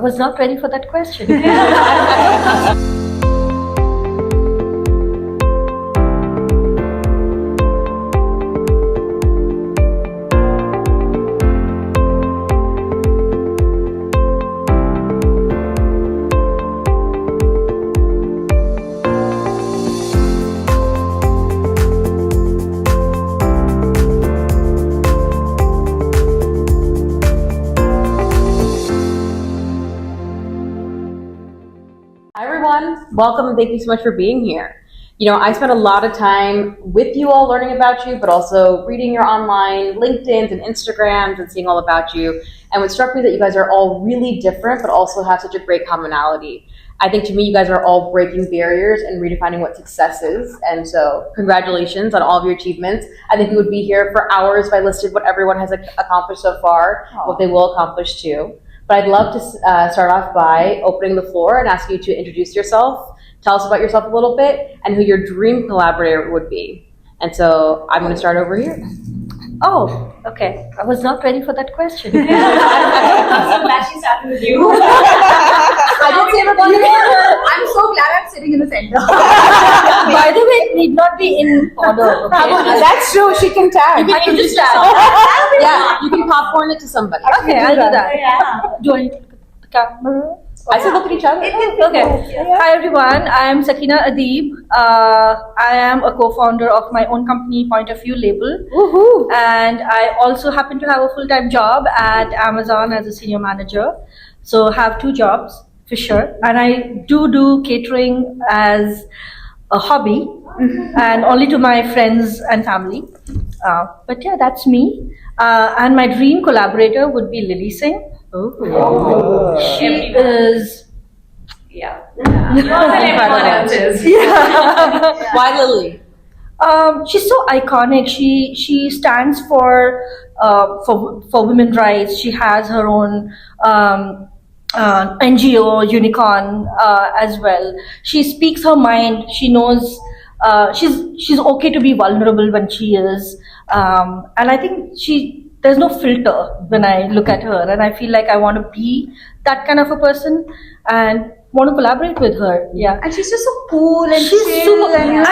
was not ready for that question. Welcome and thank you so much for being here. I spent a lot of time with you all learning about you, but also reading your online LinkedIn's and Instagrams and seeing all about you. And what struck me that you guys are all really different, but also have such a great commonality. I think to me, you guys are all breaking barriers and redefining what success is. And so congratulations on all of your achievements. I think we would be here for hours if I listed what everyone has accomplished so far, what they will accomplish too. But I'd love to start off by opening the floor and ask you to introduce yourself, tell us about yourself a little bit, and who your dream collaborator would be. And so I'm going to start over here. Oh, okay. I was not ready for that question. I'm so glad she started with you. I didn't say everybody. I'm so glad I'm sitting in the center. By the way, it need not be in order. Okay? That's true. She can tag. You can introduce yourself. Yeah, you can popcorn it to somebody. Okay, I'll do that. Yeah. Do I need to look at the camera? I said look at each other. Okay. Hi everyone, I am Sakina Adeeb. I am a co-founder of my own company, Point of View label. Woohoo! And I also happen to have a full-time job at Amazon as a senior manager. So have 2 jobs for sure. And I do catering as a hobby and only to my friends and family. But yeah, that's me. And my dream collaborator would be Lily Singh. Oh. She is, Yeah. Everyone else is. yeah. Why Lily? She's so iconic. She stands for women's rights. She has her own NGO, Unicorn, as well. She speaks her mind. She knows she's okay to be vulnerable when she is, and I think there's no filter when I look at her, and I feel like I want to be that kind of a person and want to collaborate with her. Yeah. And she's just so cool and She's chill super, and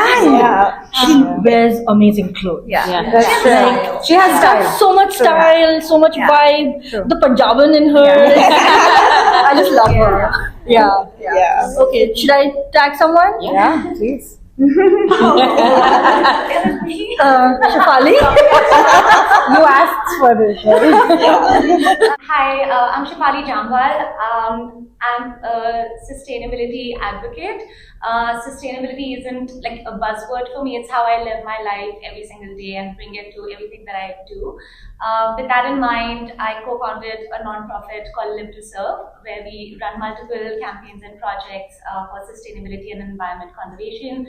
she wears amazing clothes. Yeah. That's true. She has Got style. so much style, so much vibe. True. The Punjaban in her. I just love her. Yeah. Yeah. Okay, should I tag someone? Yeah, please. Shifali? You asked for this. Hi, I'm Shifali Jamwal. I'm a sustainability advocate. Sustainability isn't like a buzzword for me. It's how I live my life every single day and bring it to everything that I do. With that in mind, I co-founded a non-profit called Live to Serve, where we run multiple campaigns and projects for sustainability and environment conservation.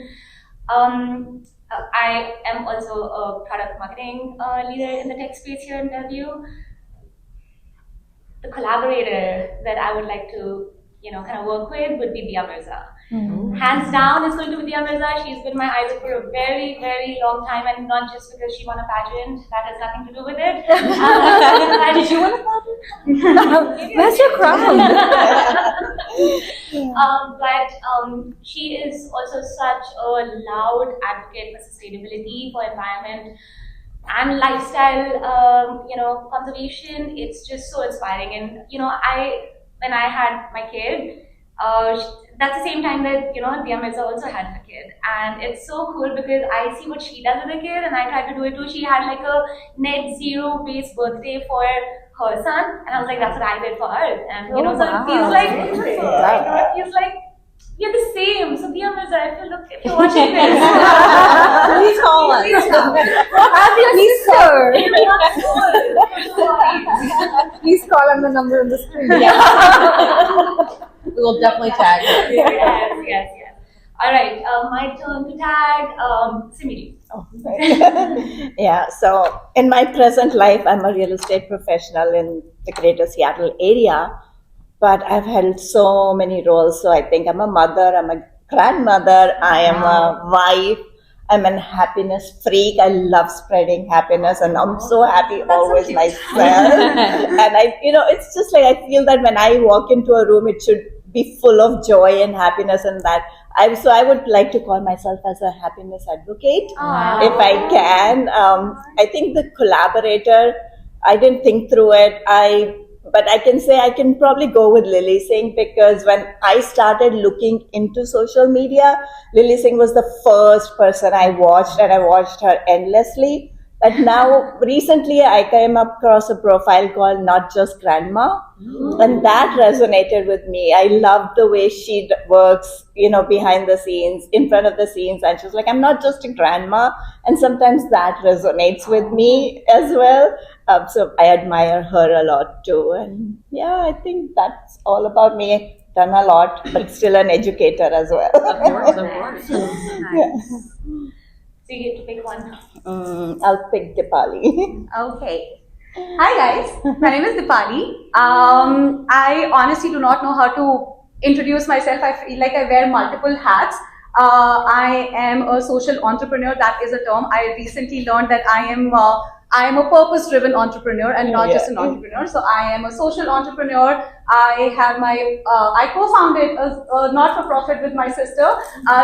I am also a product marketing leader in the tech space here in Fairview. The collaborator that I would like to, kind of work with would be Dia Mirza. Mm-hmm. Hands down, it's going to be Dia Mirza. She's been my idol for a very, very long time, and not just because she won a pageant. That has nothing to do with it. Did you win a pageant? Where's your crown? But she is also such a loud advocate for sustainability, for environment, and lifestyle, conservation. It's just so inspiring. And when I had my kid, that's the same time that Dia Mirza also had her kid, and it's so cool because I see what she does with her kid, and I try to do it too. She had like a net zero based birthday for her son, and I was like, that's what I did for her, and so it feels like it feels like you're the same. So Dia Mirza, if you're watching this, Please call us. I'm your sister. Please call on the number on the screen. We will definitely tag her. Yes. All right, my turn to tag Simmi. Yeah, so in my present life, I'm a real estate professional in the greater Seattle area, but I've held so many roles. So I think I'm a mother, I'm a grandmother, I am a wife, I'm an happiness freak. I love spreading happiness, and I'm so happy always myself. And it's just like I feel that when I walk into a room, it should be full of joy and happiness, and that I would like to call myself as a happiness advocate if I can. I think the collaborator, I didn't think through it. But I can say I can probably go with Lily Singh, because when I started looking into social media, Lily Singh was the first person I watched, and I watched her endlessly. But now, recently, I came across a profile called Not Just Grandma, and that resonated with me. I love the way she works, behind the scenes, in front of the scenes, and she's like, I'm not just a grandma, and sometimes that resonates with me as well. So I admire her a lot too, and I think that's all about me. Done a lot, but still an educator as well. Of course. So you get to pick one. I'll pick Deepali. Okay. Hi guys, my name is Deepali. I honestly do not know how to introduce myself. I feel like I wear multiple hats. I am a social entrepreneur. That is a term. I recently learned that I am a purpose-driven entrepreneur and not just an entrepreneur. So I am a social entrepreneur. I co-founded a not-for-profit with my sister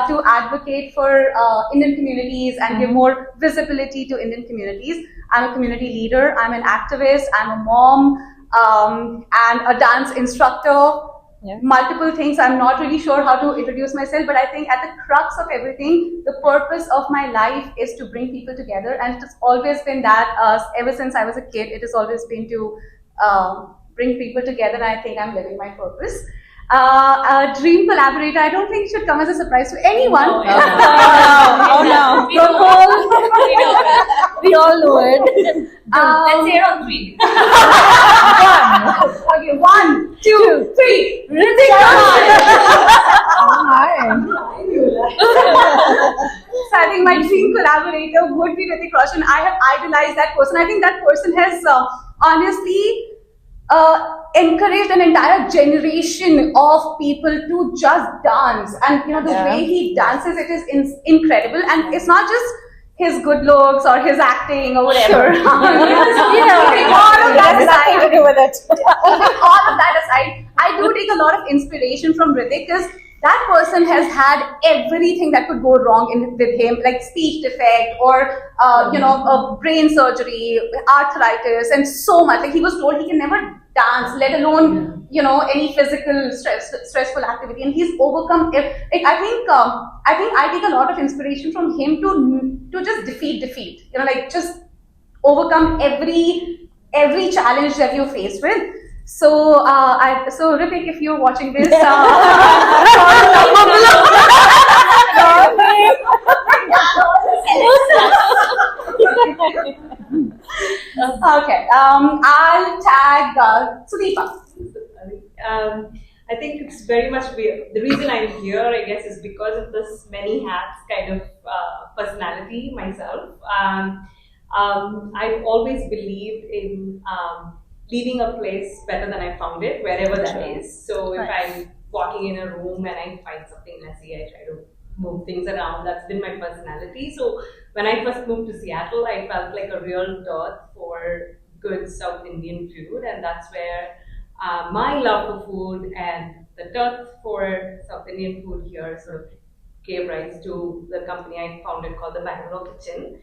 to advocate for Indian communities and give more visibility to Indian communities. I'm a community leader. I'm an activist. I'm a mom and a dance instructor. Multiple things. I'm not really sure how to introduce myself, but I think at the crux of everything, the purpose of my life is to bring people together, and it has always been that. Ever since I was a kid, it has always been to bring people together, and I think I'm living my purpose. A dream collaborator, I don't think it should come as a surprise to anyone. Oh no. We all know it. Let's say it on 3. Okay, 1, 2, 3. Ritik So I think my dream collaborator would be Ritik Roshan. I have idolized that person. I think that person has honestly encouraged an entire generation of people to just dance. And the way he dances, it is incredible. And it's not just his good looks or his acting or whatever. Sure. All of that aside, Nothing to do with it. all of that aside, I do take a lot of inspiration from Ritik, because that person has had everything that could go wrong with him, like speech defect or a brain surgery, arthritis, and so much. Like, he was told he can never dance, let alone any physical stressful activity, and he's overcome it. I think I take a lot of inspiration from him to just defeat. Just overcome every challenge that you're faced with. So, Ritik, if you're watching this, okay, I'll tag Sudeepa. I think it's very much the reason I'm here, I guess, is because of this many hats kind of personality myself. I've always believed in leaving a place better than I found it, wherever that is. So if I'm walking in a room and I find something messy, I try to move things around. That's been my personality. So when I first moved to Seattle, I felt like a real dearth for good South Indian food, and that's where my love for food and the dearth for South Indian food here sort of gave rise to the company I founded called the Bangalore Kitchen.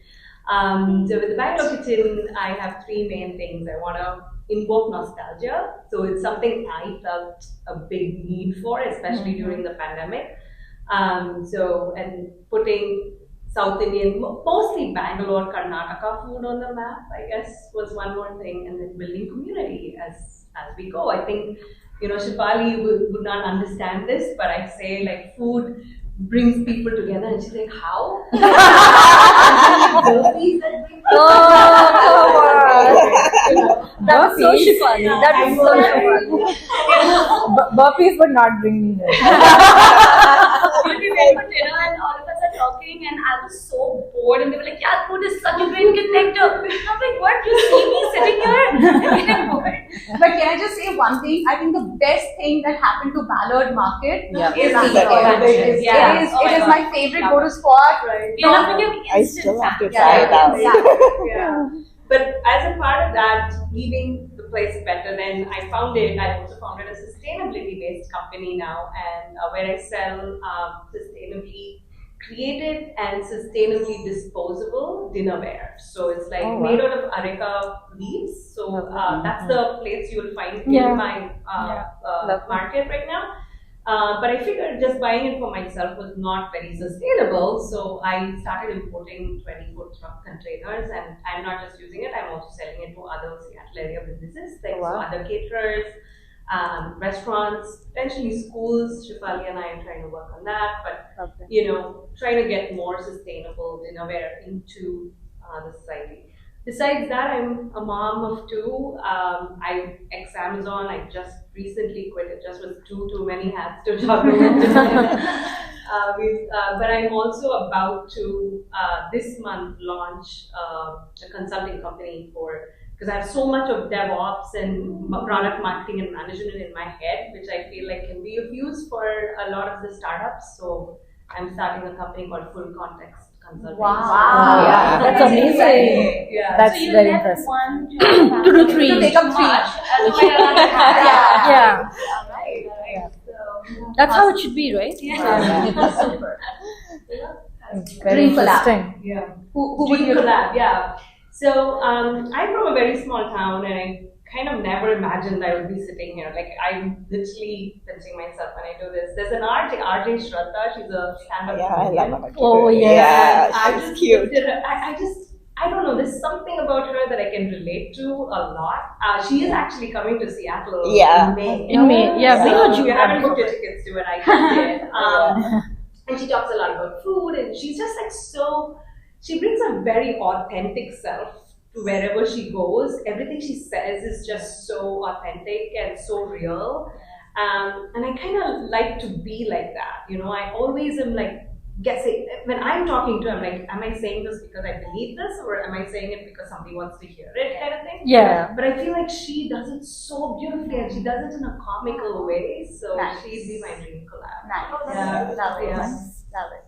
So with the Bangalore Kitchen, I have 3 main things. I want to invoke nostalgia. So it's something I felt a big need for, especially during the pandemic. And putting South Indian, mostly Bangalore, Karnataka food on the map, I guess, was one more thing. And then building community as we go. I think, Shifali would not understand this, but I say, like, food brings people together, and she's like, how? That's so Shifali. That is so Shifali. Burpees would not bring me there. We'll be waiting for dinner and all of us are talking talking, and I was so bored, and they were like, "Yeah, food is such a great connector." I'm like, "What? You see me sitting here?" I'm bored. But can I just say one thing? I think the best thing that happened to Ballard Market is Is the the Yeah. It is my favorite go-to spot. We love to give I instant still have to sandwich. try it out. Yeah. But as a part of that, leaving the place better, then I also founded a sustainability-based company now, and where I sell sustainably created and sustainably disposable dinnerware. So it's like made out of areca leaves. So that's the place you will find in my market right now. But I figured just buying it for myself was not very sustainable, so I started importing 20-foot truck containers, and I'm not just using it, I'm also selling it to other Seattle area businesses, like so other caterers, restaurants, potentially schools. Shifali and I are trying to work on that, but trying to get more sustainable dinnerware into the society. Besides that, I'm a mom of two. I ex-Amazon. I just recently quit. It just was too many hats to juggle. But I'm also about to this month launch a consulting company because I have so much of DevOps and product marketing and management in my head, which I feel like can be of use for a lot of the startups. So I'm starting a company called Full Context Consulting. Wow. Yeah, that's amazing. Yeah. That's So you very left impressive. one To do three. To take up three. Yeah. Right. So, That's how it should be, right? Super. Very Dream collab. interesting. Yeah. Who would Dream you collab? Yeah. So I'm from a very small town, and I kind of never imagined I would be sitting here. Like, I'm literally pinching myself when I do this. There's an RJ Shraddha. She's a stand-up Yeah, I comedian. love her. Oh, yeah. Yeah, I she's just cute. looked at her. I don't know. There's something about her that I can relate to a lot. She is actually coming to Seattle Yeah. in May. In May, yeah, we So know if you you. haven't booked your tickets to it, I just did. And she talks a lot about food, and she's just like she brings a very authentic self to wherever she goes. Everything she says is just so authentic and so real. And I kind of like to be like that. I always am like guessing. When I'm talking to her, I'm like, am I saying this because I believe this, or am I saying it because somebody wants to hear it, kind of thing? Yeah. But I feel like she does it so beautifully, and she does it in a comical way. So Nice. she'd be my dream collab. Nice. Yeah. Love it. Yeah. Love it.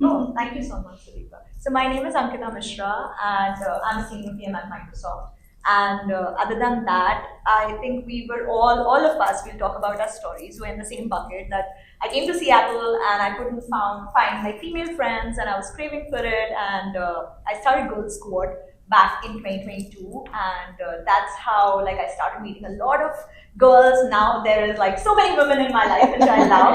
Oh, thank you so much, Sudeepa. So my name is Ankita Mishra, and I'm a senior PM at Microsoft. And other than that, I think we were all of us, we'll talk about our stories. We're in the same bucket that I came to Seattle and I couldn't find my female friends, and I was craving for it. And I started Girl Squad back in 2022, and that's how I started meeting a lot of girls. Now there is so many women in my life, which I love.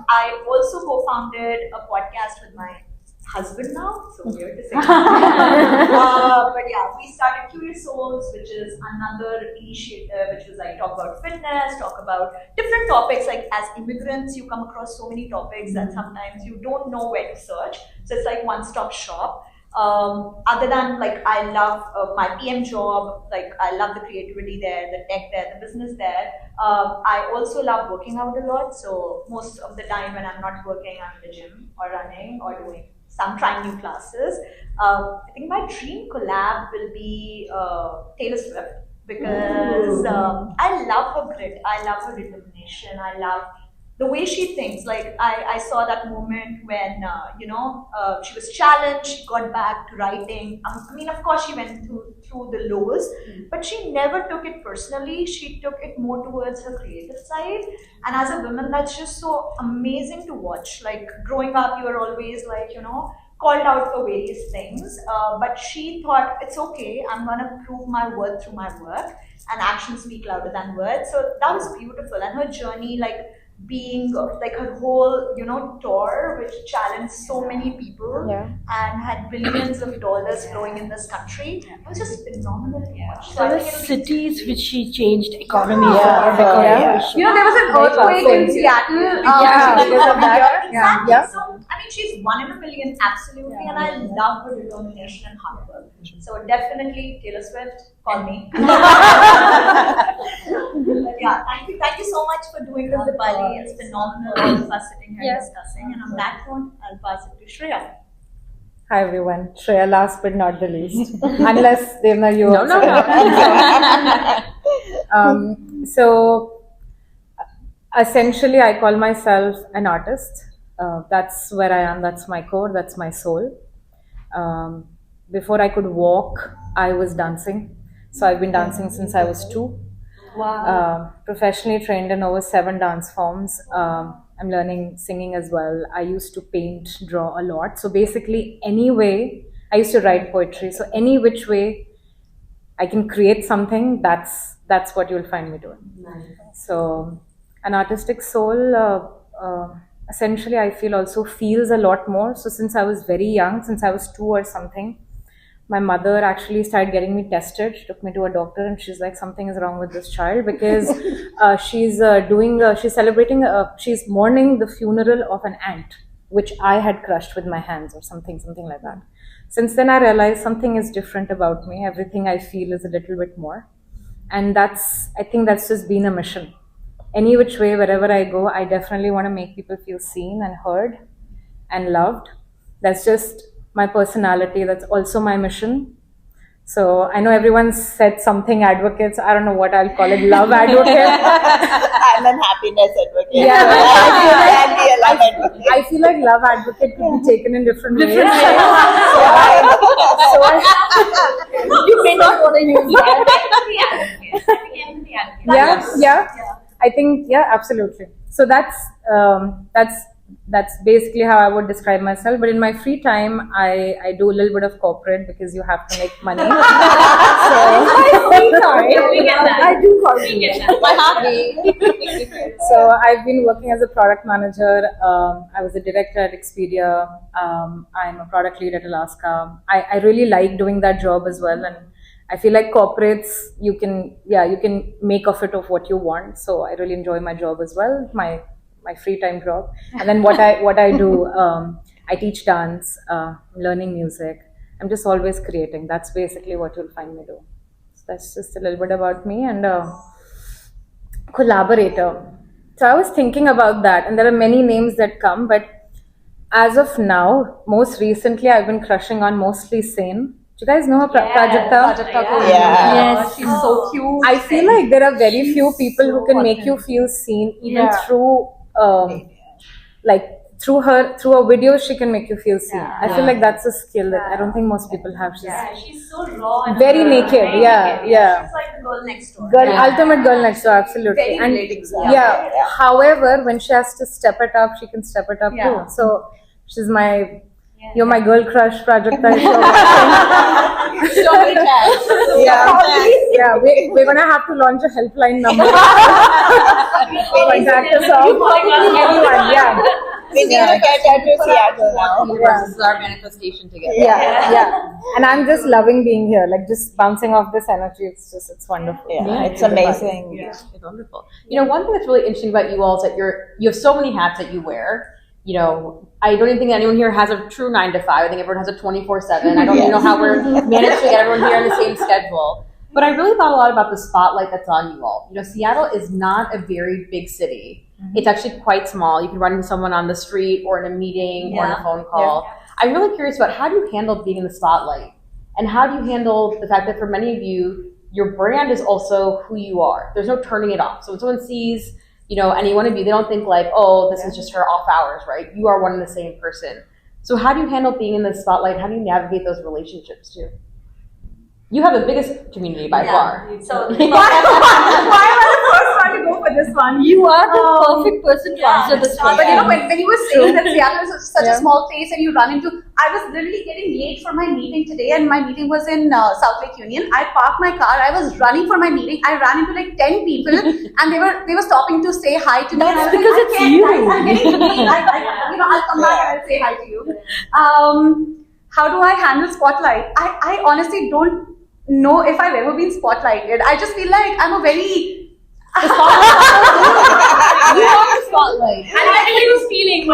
I also co-founded a podcast with my husband now, so weird to say. But yeah, we started Curious Souls, which is another initiative which was talk about fitness, talk about different topics. As immigrants, you come across so many topics that sometimes you don't know where to search. So it's like one-stop shop. Other than I love my PM job, I love the creativity there, the tech there, the business there. I also love working out a lot. So most of the time when I'm not working, I'm in the gym or running or trying new classes. I think my dream collab will be Taylor Swift, because I love her grit, I love her determination, I love the way she thinks. I saw that moment when she was challenged, she got back to writing. I mean, of course she went through the lows, but she never took it personally. She took it more towards her creative side. And as a woman, that's just so amazing to watch. Growing up, you were always called out for various things, but she thought, it's okay, I'm gonna prove my worth through my work, and actions speak louder than words. So that was beautiful. And her journey, being her whole tour, which challenged so many people and had billions of dollars flowing in this country, it was just phenomenal to watch. So There I were think it'll be cities which she changed economy Yeah. for because Yeah. of her. There was an earthquake in Seattle. Yeah, because of that. Exactly. Yeah. So I mean, think she's 1 in a million, absolutely, and I love her determination and hard work. So definitely Taylor Swift, call me. But yeah, thank you so much for doing this, Deepali. It's phenomenal, all of us sitting here discussing. And on that note, I'll pass it to Shreya. Hi everyone, Shreya last but not the least. Unless Devna, you No, also. no. So essentially, I call myself an artist. That's where I am. That's my core. That's my soul. Before I could walk, I was dancing. So I've been dancing since I was 2. Wow. Professionally trained in over 7 dance forms. I'm learning singing as well. I used to paint, draw a lot. So basically, any way, I used to write poetry. So any which way I can create something, that's what you'll find me doing. Nice. So an artistic soul, essentially, I feel also feels a lot more. So since I was very young, since I was 2 or something, my mother actually started getting me tested. She took me to a doctor and she's like, something is wrong with this child because she's mourning the funeral of an aunt, which I had crushed with my hands or something like that. Since then I realized something is different about me. Everything I feel is a little bit more. And I think that's just been a mission. Any which way, wherever I go, I definitely want to make people feel seen and heard and loved. That's just my personality. That's also my mission. So I know everyone said something advocates. I don't know what I'll call it. Love advocate. I'm an happiness advocate. Yeah, I I feel like love advocate could be taken in different ways. You may not want to use that. Yeah. I think, absolutely. So that's basically how I would describe myself. But in my free time, I do a little bit of corporate because you have to make money. So I do corporate. My hobby. So I've been working as a product manager. I was a director at Expedia. I'm a product lead at Alaska. I really like doing that job as well. And I feel like corporates, you can make of it of what you want. So I really enjoy my job as well, my free time job. And then what I do, I teach dance, learning music. I'm just always creating. That's basically what you'll find me do. So that's just a little bit about me. And collaborator. So I was thinking about that, and there are many names that come, but as of now, most recently, I've been crushing on mostly Sane. Do you guys know her, Prajakta? Yes. She's so cute. I feel like there are very few people who can make you feel seen, even through, through a video, she can make you feel seen. I feel like that's a skill that I don't think most people have. She's so raw and Very naked. Yeah. She's like the girl next door. Ultimate girl next door, absolutely. Very However, when she has to step it up, she can step it up too. So she's you're my girl crush, Prajakta. So many tags. We're gonna have to launch a helpline number. Contact us all. Everyone, We need to get her to Seattle now. This is our manifestation together. Yeah. And I'm just loving being here, like just bouncing off this energy. It's wonderful. Yeah, it's amazing. It's wonderful. One thing that's really interesting about you all is that you have so many hats that you wear. I don't even think anyone here has a true 9 to 5. I think everyone has a 24/7. I don't even know how we're managed to get everyone here on the same schedule. But I really thought a lot about the spotlight that's on you all. Seattle is not a very big city. Mm-hmm. It's actually quite small. You can run into someone on the street or in a meeting or in a phone call. I'm really curious about how do you handle being in the spotlight? And how do you handle the fact that for many of you, your brand is also who you are. There's no turning it off. So when someone sees any one of you, they don't think like, oh, this is just her off hours, right? You are one and the same person. So how do you handle being in the spotlight? How do you navigate those relationships too? You have the biggest community by far. So why am I the first one to go for this one? You are the perfect person to answer this one. But when you were saying that Seattle is such a small place and you run into, I was literally getting late for my meeting today, and my meeting was in South Lake Union. I parked my car. I was running for my meeting. I ran into like 10 people, and they were stopping to say hi to me. That's because it's you. I'm getting late. I'll come back and I'll say hi to you. How do I handle spotlight? I honestly don't know if I've ever been spotlighted. I just feel like I'm a very you are the spotlight. And I was feeling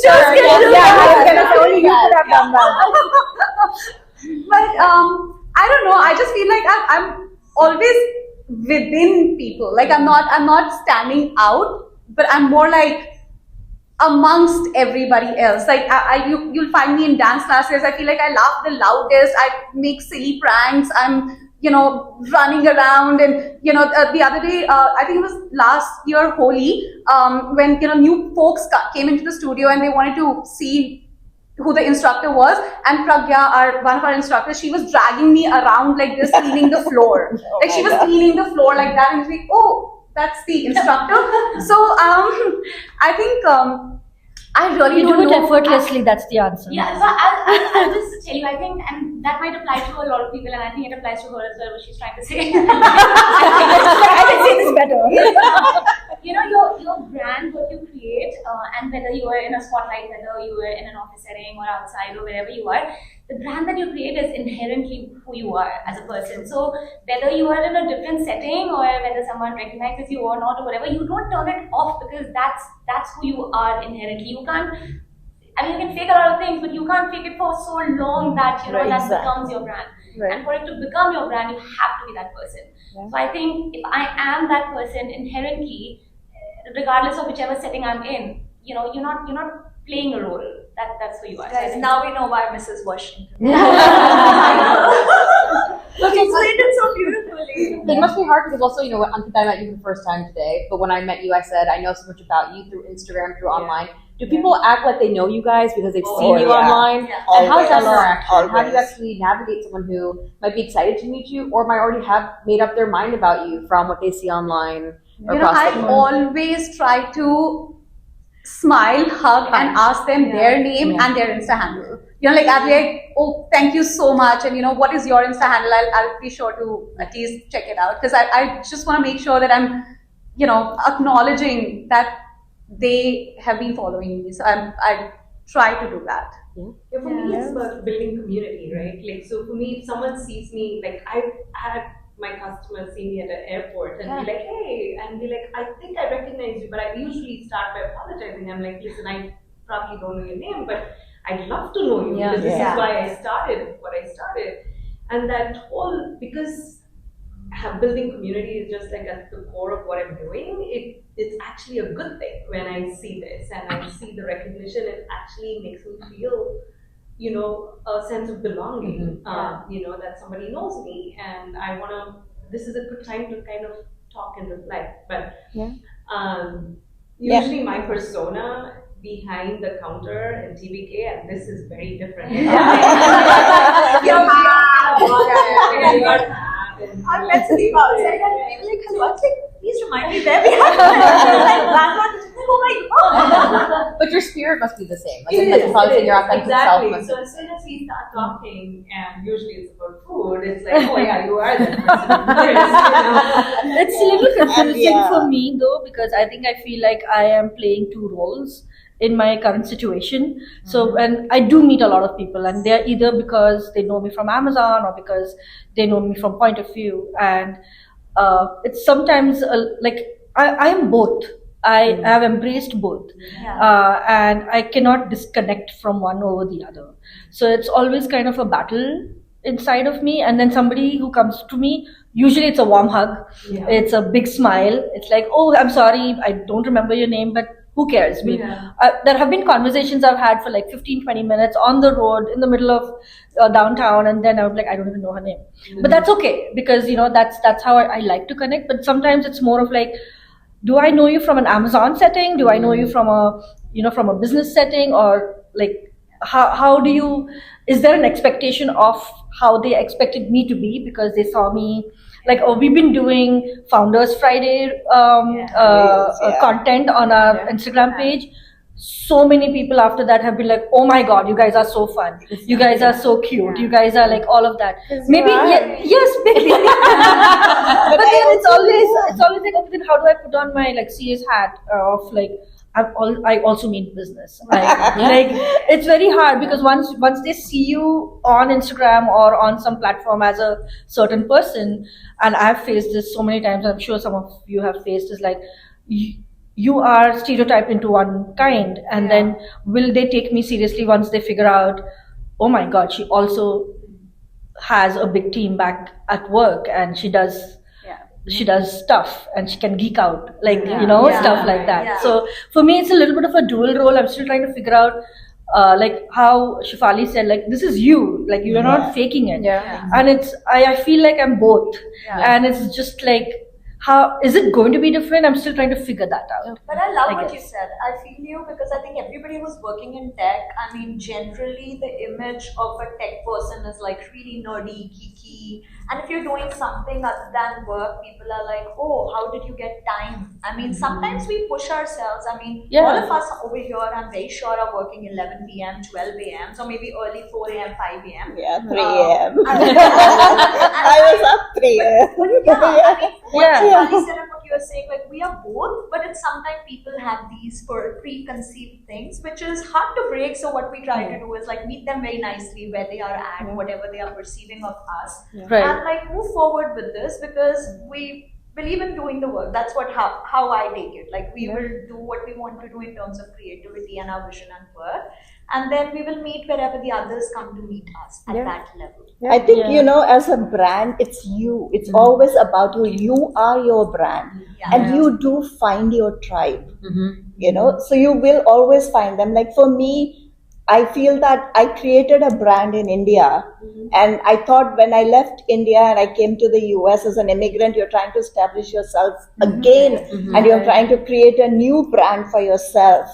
Only you could have done that. But I don't know. I just feel like I'm always within people. Like I'm not standing out, but I'm more like amongst everybody else. Like you'll find me in dance classes. I feel like I laugh the loudest. I make silly pranks. I'm running around, and the other day, I think it was last year Holi, when new folks came into the studio and they wanted to see who the instructor was, and Pragya, one of our instructors, she was dragging me around like this, cleaning the floor. Like she was cleaning the floor like that, and it's like, oh, that's the instructor. So I think I really You don't do it know. effortlessly, that's the answer. Yeah, so I'll just tell you, I think, and that might apply to a lot of people, and I think it applies to her as well, what she's trying to say. I can say this better. Your brand, what you create, and whether you are in a spotlight, whether you are in an office setting or outside or wherever you are, the brand that you create is inherently who you are as a person. So whether you are in a different setting or whether someone recognizes you or not or whatever, you don't turn it off, because that's who you are inherently. You can't, I mean, you can fake a lot of things, but you can't fake it for so long that Right, that exactly. becomes your brand. Right. And for it to become your brand, you have to be that person. Yeah. So I think if I am that person inherently, regardless of whichever setting I'm in, you're not playing a role. That's who you are. So I Guys, think- now we know why Mrs. Washington. Look, Explained it so beautifully. It must be hard because also, Ankita, I met you for the first time today, but when I met you, I said, I know so much about you through Instagram, through online. Do people act like they know you guys because they've seen you yeah. online? Yeah. And how's that Always. interaction? How do you Always. actually navigate someone who might be excited to meet you or might already have made up their mind about you from what they see online or across I the board? always try to smile, hug, and ask them their name and their Insta handle. Like I'll be like, oh, thank you so much, and what is your Insta handle? I'll be sure to at least check it out, because I just want to make sure that I'm, acknowledging that they have been following me. So I try to do that. Yeah, for me, it's about building community, right? Like, so for me, if someone sees me, like I've had my customers see me at an airport and be like, hey, and be like, I think I recognize you, but I usually start by apologizing. I'm like, listen, I probably don't know your name, but I'd love to know you, because this is why I started what I started. And that whole, because building community is just like at the core of what I'm doing, it's actually a good thing when I see this and I see the recognition. It actually makes me feel, a sense of belonging, that somebody knows me, and I want to, this is a good time to kind of talk and reflect. But usually my persona behind the counter in TBK, and this is very different. I met Sudeepa outside and they were like, hello. I was like, please remind me where we had oh my god. But your spirit must be the same. Like, that's probably your authentic exactly. self. So as soon as we start talking, and usually it's about food, it's like, oh yeah, you are that person. It's a little confusing Yeah. for me though, because I think I feel like I am playing two roles in my current situation. So, and I do meet a lot of people, and they're either because they know me from Amazon or because they know me from Point of View, and it's sometimes like I am both. I have embraced both, and I cannot disconnect from one over the other. So it's always kind of a battle inside of me, and then somebody who comes to me, usually it's a warm hug, it's a big smile, it's like, oh, I'm sorry, I don't remember your name, but who cares? There have been conversations I've had for like 15-20 minutes on the road in the middle of downtown, and then I was like, I don't even know her name, but that's okay, because that's how I like to connect. But sometimes it's more of like, do I know you from an Amazon setting? Do I know you from a business setting? Or like, how do you, is there an expectation of how they expected me to be because they saw me, like, oh, we've been doing Founders Friday content on our Instagram page. So many people after that have been like, oh my god, you guys are so fun, you guys are so cute, you guys are like all of that. Maybe yes, maybe. But then it's always like, okay, then how do I put on my like serious hat of like, I also mean business. Like it's very hard, because once they see you on Instagram or on some platform as a certain person, and I've faced this so many times, I'm sure some of you have faced, is like, you are stereotyped into one kind, and then will they take me seriously once they figure out, oh my god, she also has a big team back at work and she does stuff and she can geek out, like stuff like that. Yeah. So for me it's a little bit of a dual role. I'm still trying to figure out like how Shifali said, like this is you, like you're not faking it. And it's I feel like I'm both. And it's just like, how is it going to be different? I'm still trying to figure that out. But I love what guess. you said. I feel you because I think everybody who's working in tech, I mean, generally the image of a tech person is like really nerdy, geeky. And if you're doing something other than work, people are like, oh, how did you get time? I mean, sometimes we push ourselves. I mean, all of us over here, I'm very sure, are working 11 p.m., 12 a.m., so maybe early 4 a.m., 5 a.m. Yeah, 3 a.m. I was up 3 a.m. I mean, what you said and what you were saying, like we are both, but it's sometimes people have these preconceived things, which is hard to break. So what we try to do is like meet them very nicely where they are at, whatever they are perceiving of us, and like move forward with this because we believe in doing the work. That's what how I take it. Like we will do what we want to do in terms of creativity and our vision and work, and then we will meet wherever the others come to meet us at that level. I think, as a brand, it's you. It's always about you. You are your brand. And you do find your tribe. So you will always find them. Like for me, I feel that I created a brand in India. And I thought when I left India and I came to the US as an immigrant, you're trying to establish yourself again. And you're trying to create a new brand for yourself.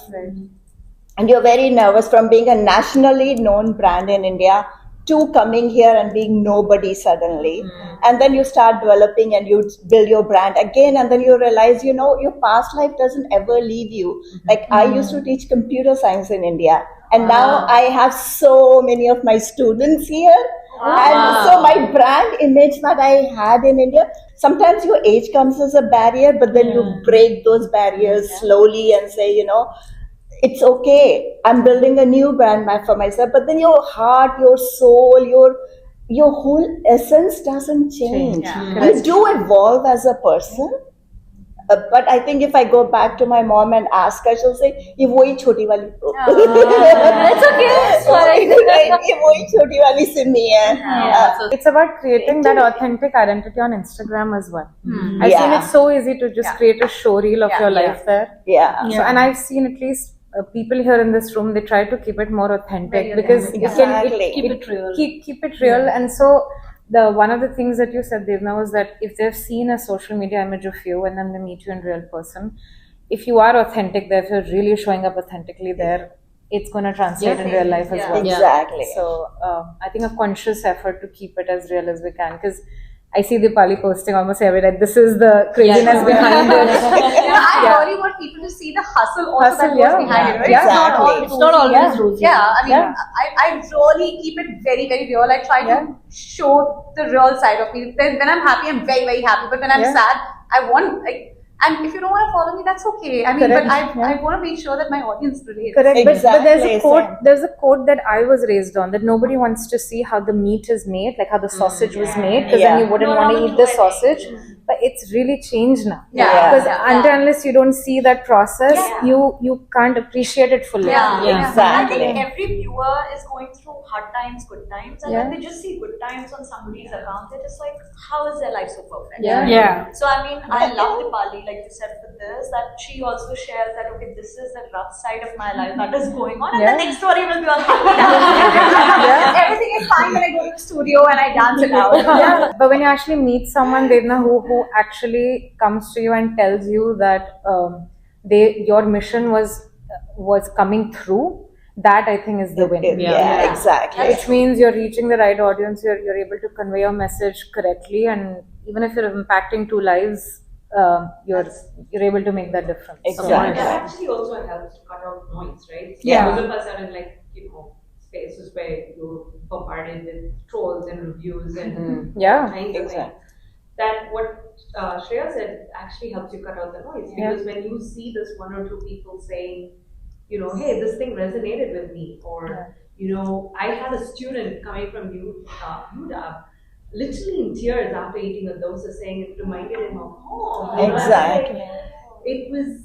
And you're very nervous from being a nationally known brand in India to coming here and being nobody suddenly. And then you start developing and you build your brand again, and then you realize, your past life doesn't ever leave you. Like I used to teach computer science in India, and now I have so many of my students here. And so my brand image that I had in India, sometimes your age comes as a barrier, but then you break those barriers slowly and say, it's okay. I'm building a new brand for myself. But then your heart, your soul, your whole essence doesn't change. You do evolve as a person. But I think if I go back to my mom and ask her, she'll say, "Ye wohi choti wali." It's okay. It's fine. Ye wohi choti wali Simmi hai. It's about creating that authentic identity on Instagram as well. I've seen it's so easy to just create a show reel of your life there. So, and I've seen at least people here in this room, they try to keep it more authentic because you can keep it real. Keep it real. And so one of the things that you said, Devna, was that if they've seen a social media image of you and then they meet you in real person, if you are authentic there, if you're really showing up authentically there, it's going to translate in real life as well. Exactly. So I think a conscious effort to keep it as real as we can, because I see Deepali posting almost every day. This is the craziness behind it. I really want people to see the hustle also that goes behind it. Right? Exactly. It's not always rosy. I mean, I really keep it very, very real. I try to show the real side of me. When I'm happy, I'm very, very happy. But when I'm sad, I want and if you don't want to follow me, that's okay. I mean, but I want to make sure that my audience relates. Correct. But there's a quote. There's a quote that I was raised on, that nobody wants to see how the meat is made, like how the sausage was made, because then you wouldn't want to eat the sausage. But it's really changed now. Because unless you don't see that process, you can't appreciate it fully. Exactly. I think every viewer is going through hard times, good times, and when they just see good times on somebody's account, they're just like, how is their life so perfect? So I mean, I love Deepali, like you said, for this, that she also shares that, okay, this is the rough side of my life that is going on, and the next story will be all happy. Everything is fine when I go to the studio and I dance it out. But when you actually meet someone, Devna, who actually comes to you and tells you that your mission was coming through, that I think is the win. Exactly. Which means you're reaching the right audience, you're able to convey your message correctly, and even if you're impacting 2 lives, you're able to make that difference. It actually also helps to cut out noise, right? Most of us are in spaces where you're bombarded with trolls and reviews and kinds of things. That what Shreya said actually helps you cut out the noise, because when you see this 1 or 2 people saying, hey, this thing resonated with me, or I had a student coming from UW, literally in tears after eating a dosa, saying it reminded him of home. Exactly. It was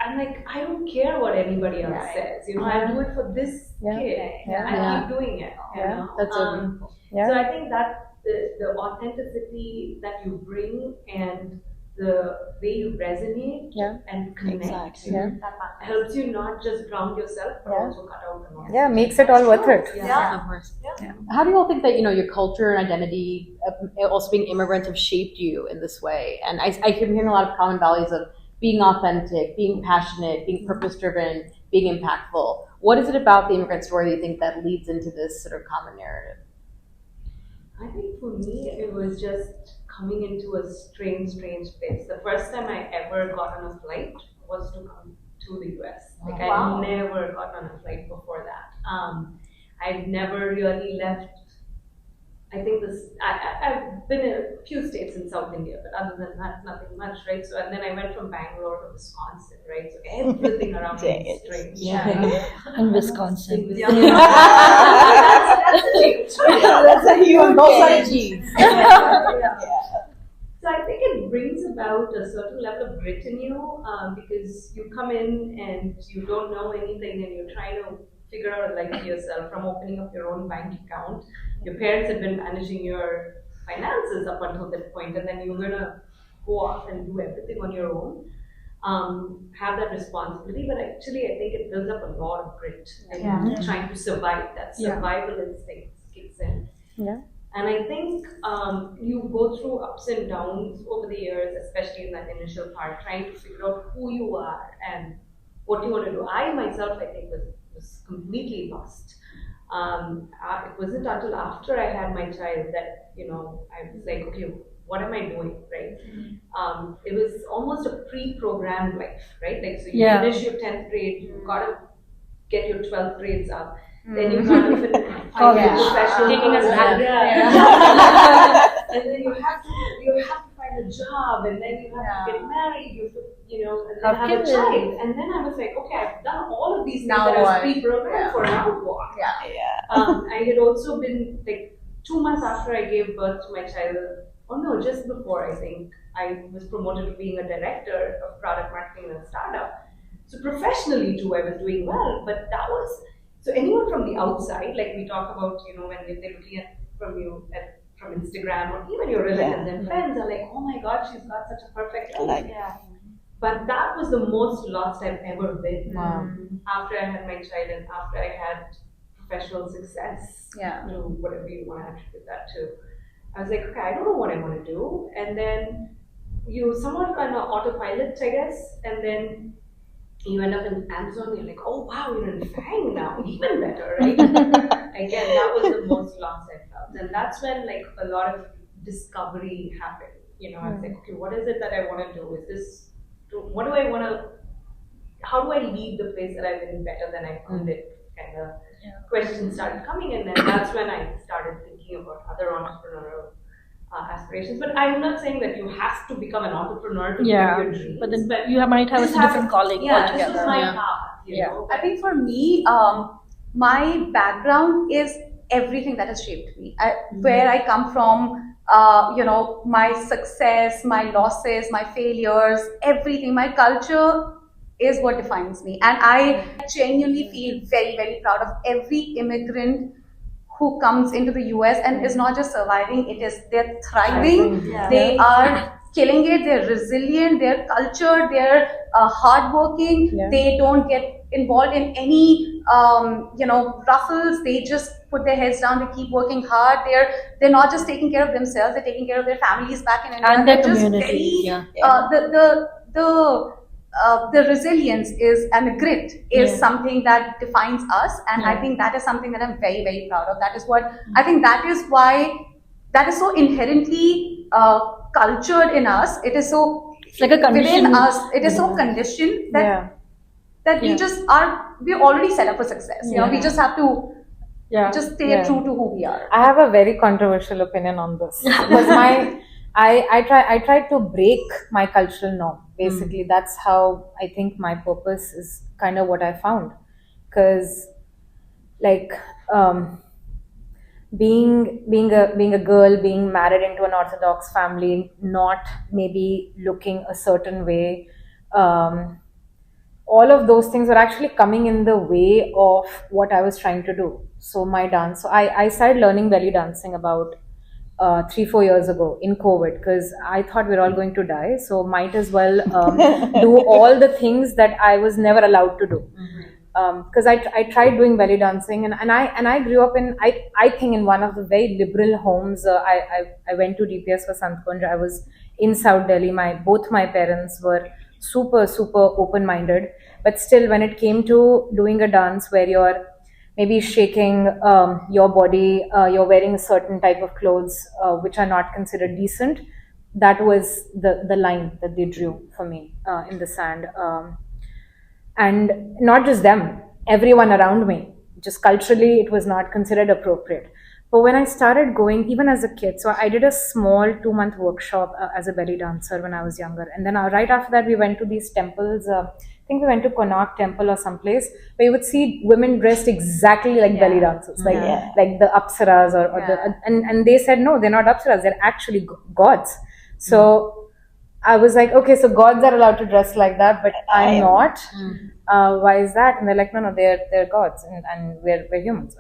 I'm like, I don't care what anybody else says. You know, I'll do it for this kid. I keep doing it. You know? That's so beautiful. So I think that the authenticity that you bring and the way you resonate and connect helps you not just ground yourself, but also cut out the noise. Yeah, makes it all worth it. Of course. How do you all think that, you know, your culture and identity, also being immigrants, have shaped you in this way? And I keep hearing a lot of common values of being authentic, being passionate, being purpose-driven, being impactful. What is it about the immigrant story that you think that leads into this sort of common narrative? I think for me, it was just coming into a strange place. The first time I ever got on a flight was to come to the US. Like I never got on a flight before that. I'd never really left. I think I've been in a few states in South India, but other than that, nothing much, right? So, and then I went from Bangalore to Wisconsin, right? So everything around me is strange. In Wisconsin. That's a change. That's a huge change. So I think it brings about a certain level of grit in you because you come in and you don't know anything and you're trying to figure out a life for yourself from opening up your own bank account. Your parents had been managing your finances up until that point, and then you're going to go off and do everything on your own, have that responsibility. But actually, I think it builds up a lot of grit and trying to survive. That survival instinct kicks in. Yeah. And I think you go through ups and downs over the years, especially in that initial part, trying to figure out who you are and what you want to do. I myself, I think, was completely lost. It wasn't until after I had my child that, you know, I was like, okay, what am I doing, right? It was almost a pre-programmed life, right? Like, so you finish your 10th grade, you've got to get your 12th grades up. Then you can't even find a professional taking us back. And then you have to find a job, and then you have to get married, you know, and then have a child. And then I was like, okay, I've done all of these things that I was pre-programmed for. Now what? I had also been like 2 months after I gave birth to my child. Oh no, just before, I think I was promoted to being a director of product marketing in a startup. So professionally too, I was doing well, but that was. So anyone from the outside, like we talk about, you know, when they're looking at from Instagram or even your relatives and friends are like, oh my God, she's got such a perfect life. But that was the most lost I've ever been. After I had my child and after I had professional success, you know, whatever you want to attribute that to. I was like, okay, I don't know what I want to do. And then you somewhat on an autopilot, I guess, and then you end up in Amazon, you're like, oh wow, you're in FANG now, even better, right? Again, that was the most loss I felt. And that's when like a lot of discovery happened. You know, I was like, okay, what is it that I want to do? What do I want to, how do I leave the place that I've been better than I found it? Kind of questions started coming in, and that's when I started thinking about other entrepreneurial aspirations. But I'm not saying that you have to become an entrepreneur to do your dreams. But then you might have a different calling altogether. This was my path, you know? I think for me, my background is everything that has shaped me. Where I come from, you know, my success, my losses, my failures, everything, my culture is what defines me. And I genuinely feel very, very proud of every immigrant who comes into the US and is not just surviving, they're thriving. They are killing it, they're resilient, they're cultured, they're hardworking, they don't get involved in any you know, ruffles. They just put their heads down, they keep working hard. They're not just taking care of themselves, they're taking care of their families back in India. And their community. The resilience and the grit is something that defines us, and I think that is something that I'm very, very proud of. That is what I think, that is why that is so inherently cultured in us. It is so, it's like a condition within us. It is so conditioned that we just we're already set up for success. You know, we just have to just stay true to who we are. I have a very controversial opinion on this because I tried to break my cultural norm. Basically, that's how I think my purpose is kind of what I found. Because, like, being a girl, being married into an Orthodox family, not maybe looking a certain way, all of those things were actually coming in the way of what I was trying to do. So my dance, so I started learning belly dancing about 3-4 years ago in COVID, because I thought we're all going to die, so might as well do all the things that I was never allowed to do. Because I tried doing belly dancing, and I grew up in, I think, in one of the very liberal homes. I went to DPS for Santkunj. I was in South Delhi. Both my parents were super open-minded, but still, when it came to doing a dance where you're maybe shaking your body, you're wearing a certain type of clothes which are not considered decent, that was the line that they drew for me in the sand. And not just them, everyone around me. Just culturally, it was not considered appropriate. But when I started going, even as a kid, so I did a small 2-month workshop as a belly dancer when I was younger. And then right after that, we went to these temples. I think we went to Konark Temple or someplace where you would see women dressed exactly like belly dancers, like the Apsaras or the, and they said, no, they're not Apsaras, they're actually gods. So I was like, okay, so gods are allowed to dress like that, but I'm not. Why is that? And they're like, no, they're gods, and we're humans.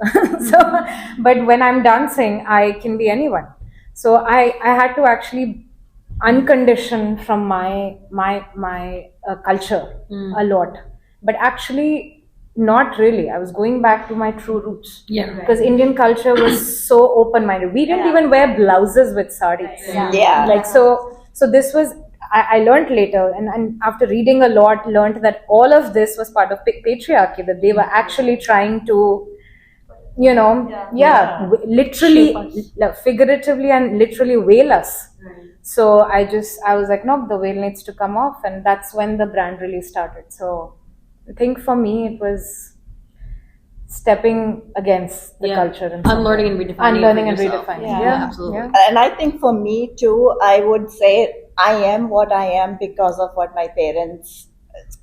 So, but when I'm dancing, I can be anyone. So I had to actually uncondition from my culture a lot, but actually not really. I was going back to my true roots. Because Indian culture was so open-minded. We didn't even wear blouses with sarees. Like so this was, I learned later, and after reading a lot, learned that all of this was part of patriarchy, that they were actually trying to, literally, figuratively and literally wail us. So I was like, no, the veil needs to come off, and that's when the brand really started. So I think for me, it was stepping against the culture and unlearning and redefining. Unlearning and redefining. Yeah, absolutely. And I think for me too, I would say I am what I am because of what my parents,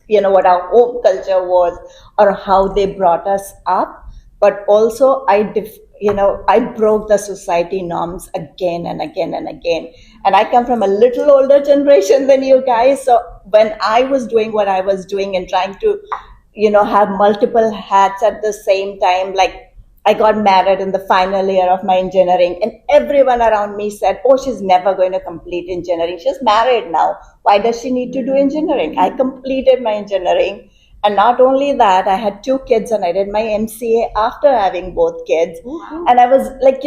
what our home culture was or how they brought us up. But also I broke the society norms again and again and again. And I come from a little older generation than you guys. So when I was doing what I was doing and trying to, have multiple hats at the same time, like I got married in the final year of my engineering, and everyone around me said, oh, she's never going to complete engineering. She's married now. Why does she need to do engineering? I completed my engineering. And not only that, I had 2 kids and I did my MCA after having both kids. And I was like,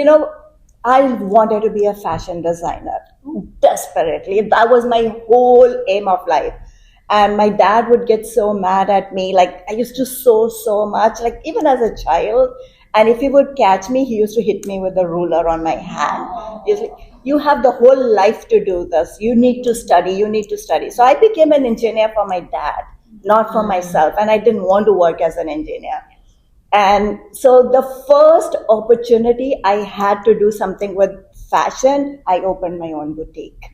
I wanted to be a fashion designer desperately. That was my whole aim of life. And my dad would get so mad at me. Like, I used to sew so much, like even as a child. And if he would catch me, he used to hit me with a ruler on my hand. He's like, you have the whole life to do this. You need to study. So I became an engineer for my dad, not for myself. And I didn't want to work as an engineer. And so the first opportunity I had to do something with fashion, I opened my own boutique.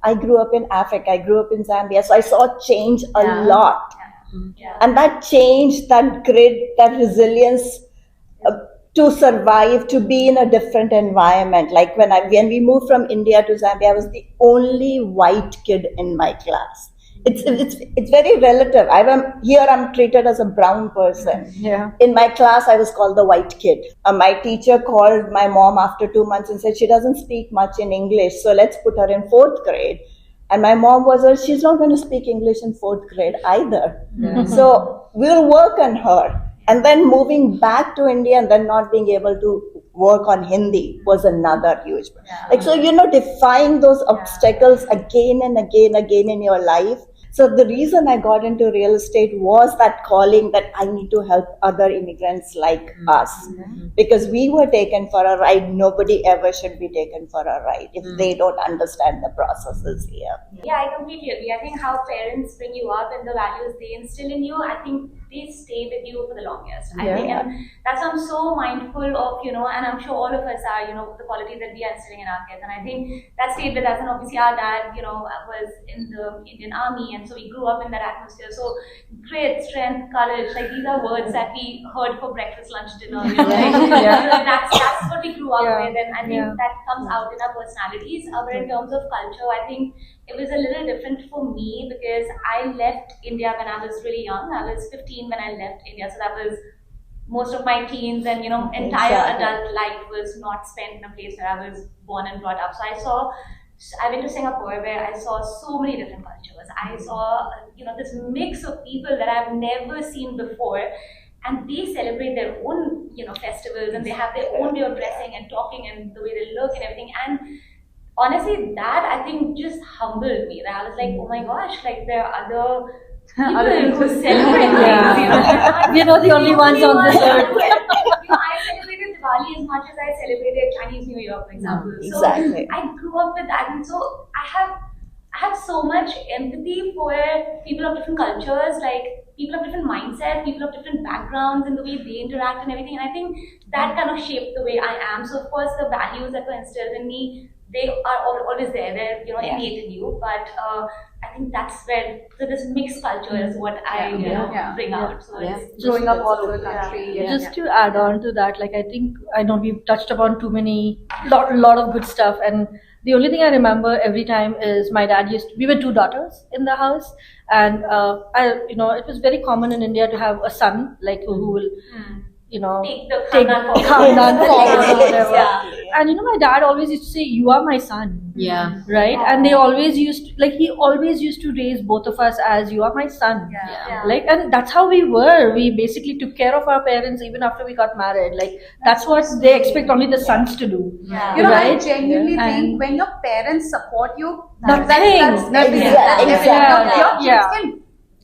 I grew up in Africa. I grew up in Zambia. So I saw change a lot. And that change, that grit, that resilience to survive, to be in a different environment. Like when we moved from India to Zambia, I was the only white kid in my class. It's very relative. I'm treated as a brown person. In my class, I was called the white kid. My teacher called my mom after 2 months and said she doesn't speak much in English, so let's put her in 4th grade. And my mom was like, she's not going to speak English in 4th grade either. So we'll work on her. And then moving back to India and then not being able to work on Hindi was another huge. Defying those obstacles again and again in your life. So the reason I got into real estate was that calling that I need to help other immigrants like us. Because we were taken for a ride. Nobody ever should be taken for a ride if they don't understand the processes here. Yeah, I completely agree. I think how parents bring you up and the values they instill in you, I think they stay with you for the longest. I think, and that's why I'm so mindful of, and I'm sure all of us are, the qualities that we are instilling in our kids. And I think that stayed with us. And obviously our dad, was in the Indian Army, and environment. So we grew up in that atmosphere. So grit, strength, courage, like these are words that we heard for breakfast, lunch, dinner. You know, that's what we grew up with, and I think that comes out in our personalities. But in terms of culture, I think it was a little different for me because I left India when I was really young. I was 15 when I left India, so that was most of my teens and entire adult life was not spent in a place where I was born and brought up. So I went to Singapore where I saw so many different cultures. I saw this mix of people that I've never seen before, and they celebrate their own festivals, and they have their own way of dressing and talking and the way they look and everything. And honestly, that I think just humbled me. That I was like, oh my gosh, like there are other people who celebrate things. We're not the only ones on this earth. I celebrated Diwali as much as I celebrated Chinese New Year, for example. Exactly. So I grew up with that, and so I have so much empathy for people of different cultures, like people of different mindsets, people of different backgrounds, and the way they interact and everything. And I think that kind of shaped the way I am. So of course, the values that were instilled in me, they are always there. They're innate in you, but I think that's where this mixed culture is what I bring out. So it's Growing up all over the country. Just to add on to that, like I know we've touched upon lot of good stuff, and the only thing I remember every time is my dad we were two daughters in the house, and it was very common in India to have a son like who will take the khandan forward or whatever. And my dad always used to say, "You are my son." Yeah. Right? And they always he always used to raise both of us as, "You are my son." Like, and that's how we were. We basically took care of our parents even after we got married. Like, that's what they expect only the sons to do. I genuinely think when your parents support you, that's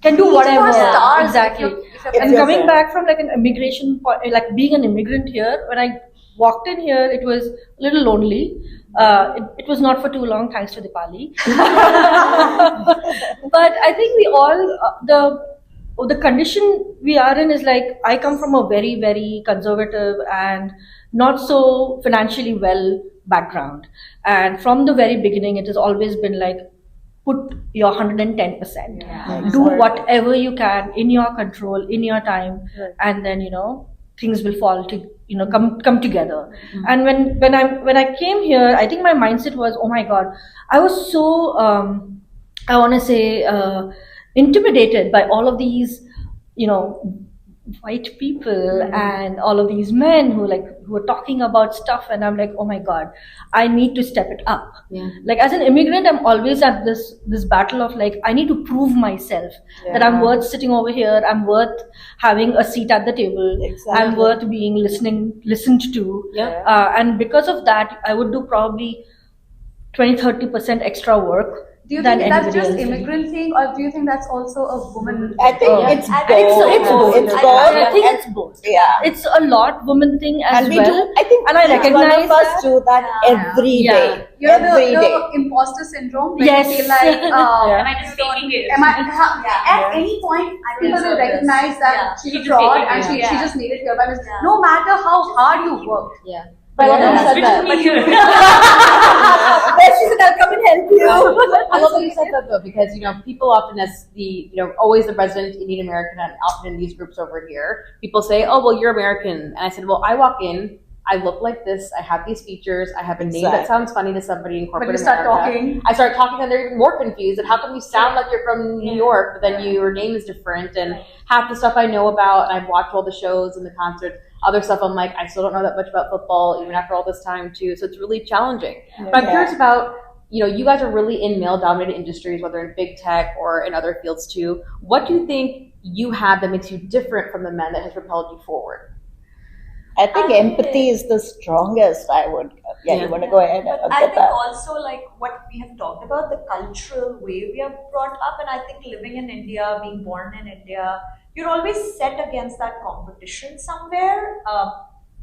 can do whatever. Stars. Exactly. And coming back from like an immigration point, like being an immigrant here, when I walked in here, it was a little lonely. It was not for too long, thanks to Deepali. But I think we all, the condition we are in is like, I come from a very, very conservative and not so financially well background. And from the very beginning, it has always been like, put your 110%. Do whatever you can in your control, in your time, and then things will fall to come together. And when I came here, I think my mindset was, oh my god, I was so I want to say intimidated by all of these white people and all of these men who are talking about stuff, and I'm like, oh my god, I need to step it up. Like, as an immigrant, I'm always at this battle of like, I need to prove myself that I'm worth sitting over here, I'm worth having a seat at the table, I'm worth being listened to, and because of that, I would do probably 20-30% extra work. Do you think that's just immigrant thing, or do you think that's also a woman? I think it's both. It's both. I think it's both. Yeah, it's a lot woman thing as and well. I think, and I recognize one of us do that every day. Every day. The imposter syndrome. When Yes. you feel like, am I just faking it? At any point, people will recognize that she's a fraud and she just made it here. But no matter how hard you work. But I love that you said that. She said, "I'll come and help you." I love that you said that though, because people often, as the always the resident Indian American, and often in these groups over here, people say, "Oh, well, you're American," and I said, "Well, I walk in, I look like this, I have these features, I have a name that sounds funny to somebody in corporate America. I start talking, and they're even more confused. And how come you sound like you're from New York, but then your name is different? And half the stuff I know about, and I've watched all the shows and the concerts. Other stuff, I'm like, I still don't know that much about football, even after all this time too. So it's really challenging. But I'm curious about, you guys are really in male-dominated industries, whether in big tech or in other fields too. What do you think you have that makes you different from the men that has propelled you forward? I think empathy is the strongest. I would. You want to go ahead? But I think also, like what we have talked about, the cultural way we are brought up, and I think living in India, being born in India, you're always set against that competition somewhere.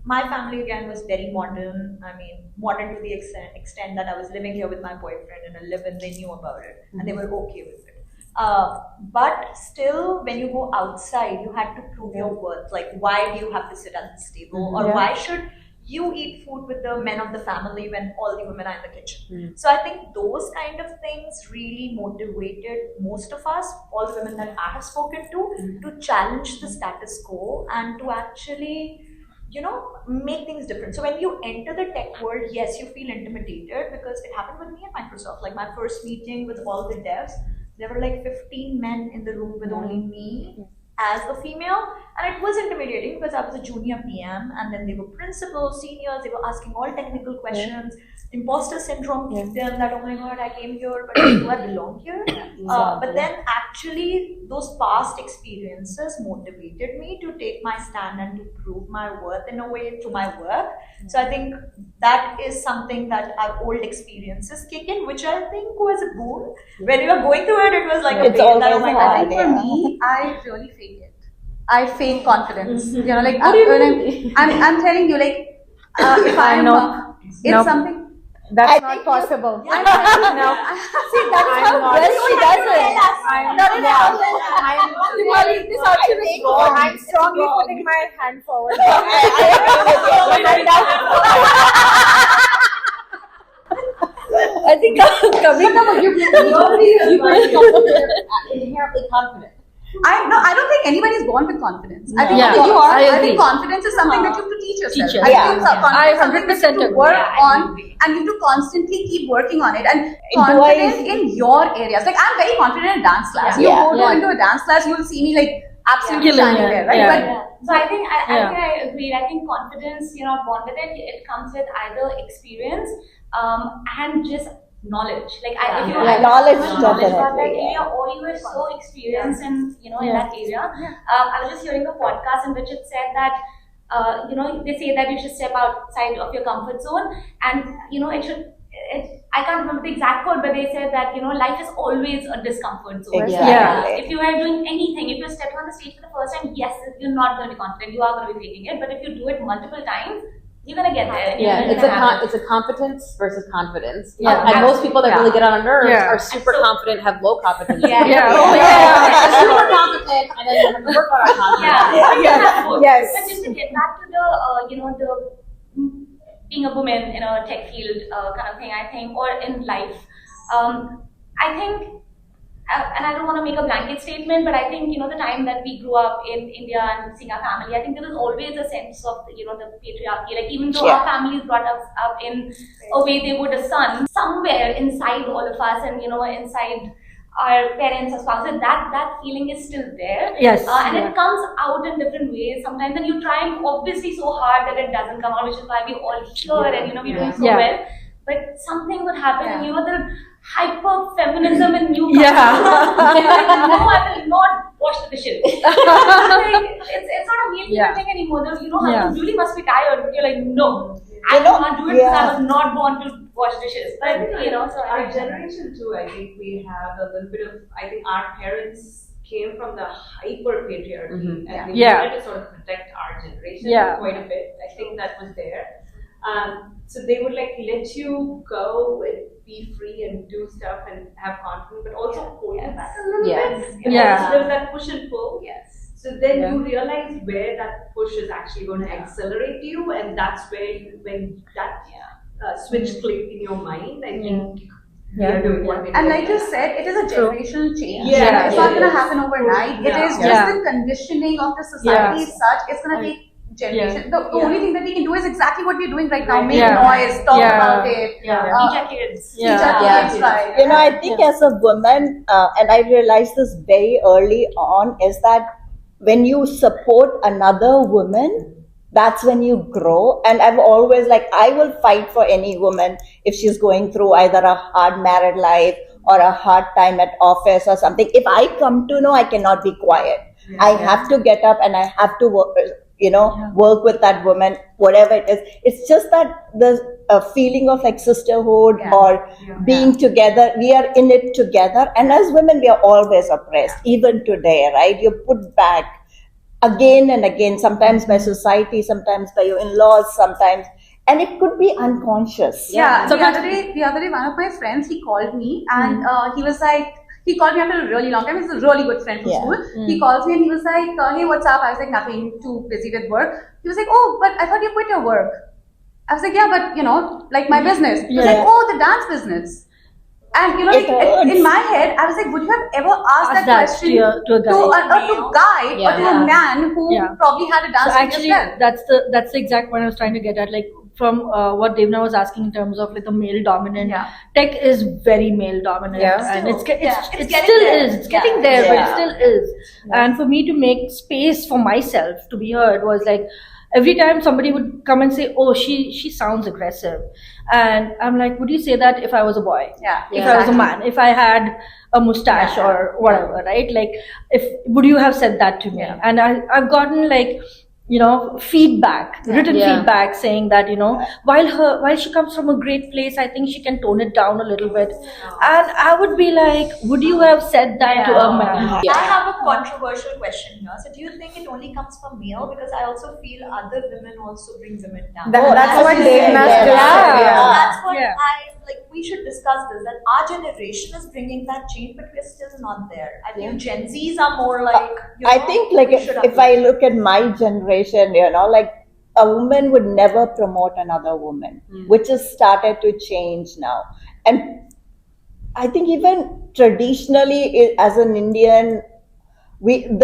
My family again was very modern. I mean, modern to the extent that I was living here with my boyfriend in a live-in. They knew about it and they were okay with it. But still, when you go outside, you had to prove your worth. Like, why do you have to sit at this table, or why should you eat food with the men of the family when all the women are in the kitchen. So I think those kind of things really motivated most of us, all the women that I have spoken to challenge the status quo and to actually, make things different. So when you enter the tech world, yes, you feel intimidated because it happened with me at Microsoft. Like my first meeting with all the devs, there were like 15 men in the room with only me as a female, and it was intimidating because I was a junior PM, and then they were principals, seniors, they were asking all technical questions. Imposter syndrome kicked in that, oh my god, I came here, but do I belong here? But then actually those past experiences motivated me to take my stand and to prove my worth in a way through my work. So I think that is something that our old experiences kick in, which I think was a boon. When we were going through it, it was like a It's pain that, oh always my I god. think for me, I really fake it. I fake confidence. Like What do you mean? I'm telling you, like if I'm, it's something. That's not possible. See, that's how well she does it. I'm strongly putting my hand forward. I think coming Inherently confident. I don't think anybody's born with confidence. I think Yeah, you are. I I agree. think confidence is something that you have to teach yourself. Teach I yourself. think Yeah. confidence I is something that you 100% have to agree. work Yeah, on, and you have to constantly keep working on it. And confidence in your areas. Like I'm very confident in dance class. You Yeah. go into a dance class, you'll see me like absolutely Killing shining it. there, right? Yeah. So I think I Yeah. think I agree. I think confidence, born with it. It comes with either experience and just knowledge. Like if you have Knowledge, about that definitely, area, or you were so experienced in in that area. I was just hearing a podcast in which it said that they say that you should step outside of your comfort zone, and it should. I can't remember the exact quote, but they said that life is always a discomfort zone. Exactly. Yeah. If you are doing anything, if you're stepping on the stage for the first time, yes, you're not going to be confident. You are going to be faking it. But if you do it multiple times, you're going to get there. Yeah, You're gonna have it. it's a competence versus confidence. Yeah. And most people that really get on our nerves Yeah. are super confident, have low confidence. Yeah. Yeah. Super confident, and then you have to work on our confidence. Yeah. Yes. But just to get back to the being a woman in a tech field kind of thing, I think, or in life, I think, and I don't want to make a blanket statement, but I think, the time that we grew up in India and seeing our family, I think there was always a sense of, the patriarchy. Like, even though our families brought us up in a way they would a son, somewhere inside all of us and, inside our parents or spouses, that feeling is still there. Yes. And it comes out in different ways sometimes, and you try obviously so hard that it doesn't come out, which is why we all here and we're doing so well. But something would happen, and the hyper feminism in you. Yeah. No, I will not wash the dishes. It's not a male thing anymore. Husbands really must be tired. You're like, no, I can't do it because I was not born to wash dishes. But so Our generation too, I think we have a little bit of, I think our parents came from the hyper patriarchy and they wanted to sort of protect our generation quite a bit. I think that was there. So they would let you go and be free and do stuff and have confidence, but also hold you back a little bit. There was that push and pull. Yes. So then you realize where that push is actually going to accelerate you, and that's where when that switch clicked in your mind, I think we are doing what we And do. like you said, it is a generational change. Yeah. It's not going to happen overnight. Yeah. It is just the conditioning of the society is such. It's going to take generation. The only thing that we can do is exactly what we're doing right now. Make noise, talk about it. Teach our kids. Teach our kids, right? I think as a woman, and I realized this very early on, is that when you support another woman, that's when you grow. And I've always I will fight for any woman if she's going through either a hard married life or a hard time at office or something. If I come to know, I cannot be quiet. I have to get up and I have to work, work with that woman, whatever it is. It's just that there's a feeling of sisterhood or being together. We are in it together. And as women, we are always oppressed, even today, right? You're put back again and again, sometimes by society, sometimes by your in-laws, sometimes. And it could be unconscious. Yeah, the other day, one of my friends, he called me and he was like, he called me after a really long time. He's a really good friend from school. He calls me and he was like, hey, what's up? I was like, nothing, too busy with work. He was like, oh, but I thought you quit your work. I was like, yeah, but like my business. He was Yeah. like, oh, the dance business. And It hurts. in my head, I was like, would you have ever asked that question to a guy. to a guy or to a man who Yeah. probably had a dance So studio actually, as well? that's the exact point I was trying to get at. Like from what Devna was asking in terms of like the male dominant, Yeah. tech is very male dominant, Yeah. and it It's getting still there. is. It's getting there, but it Yeah. still is. And for me to make space for myself to be heard was like every time somebody would come and say, "Oh, she sounds aggressive," and I'm like, "Would you say that if I was a boy? Yeah, If I was a man? If I had a mustache Yeah. or whatever, right? Like, if would you have said that to me?" Yeah. And I've gotten like feedback, written Yeah. feedback saying that while she comes from a great place, I think she can tone it down a little bit. And I would be like, would you have said that to a man? I have a controversial question here. So, do you think it only comes from male? Because I also feel other women also bring women down. That's what Devna Yeah. just said. Yeah. So that's what Yeah. we should discuss this. That our generation is bringing that change, but we're still not there. I think Gen Zs are more like. I think like if I look at my generation, like a woman would never promote another woman, which has started to change now. And I think even traditionally, as an Indian,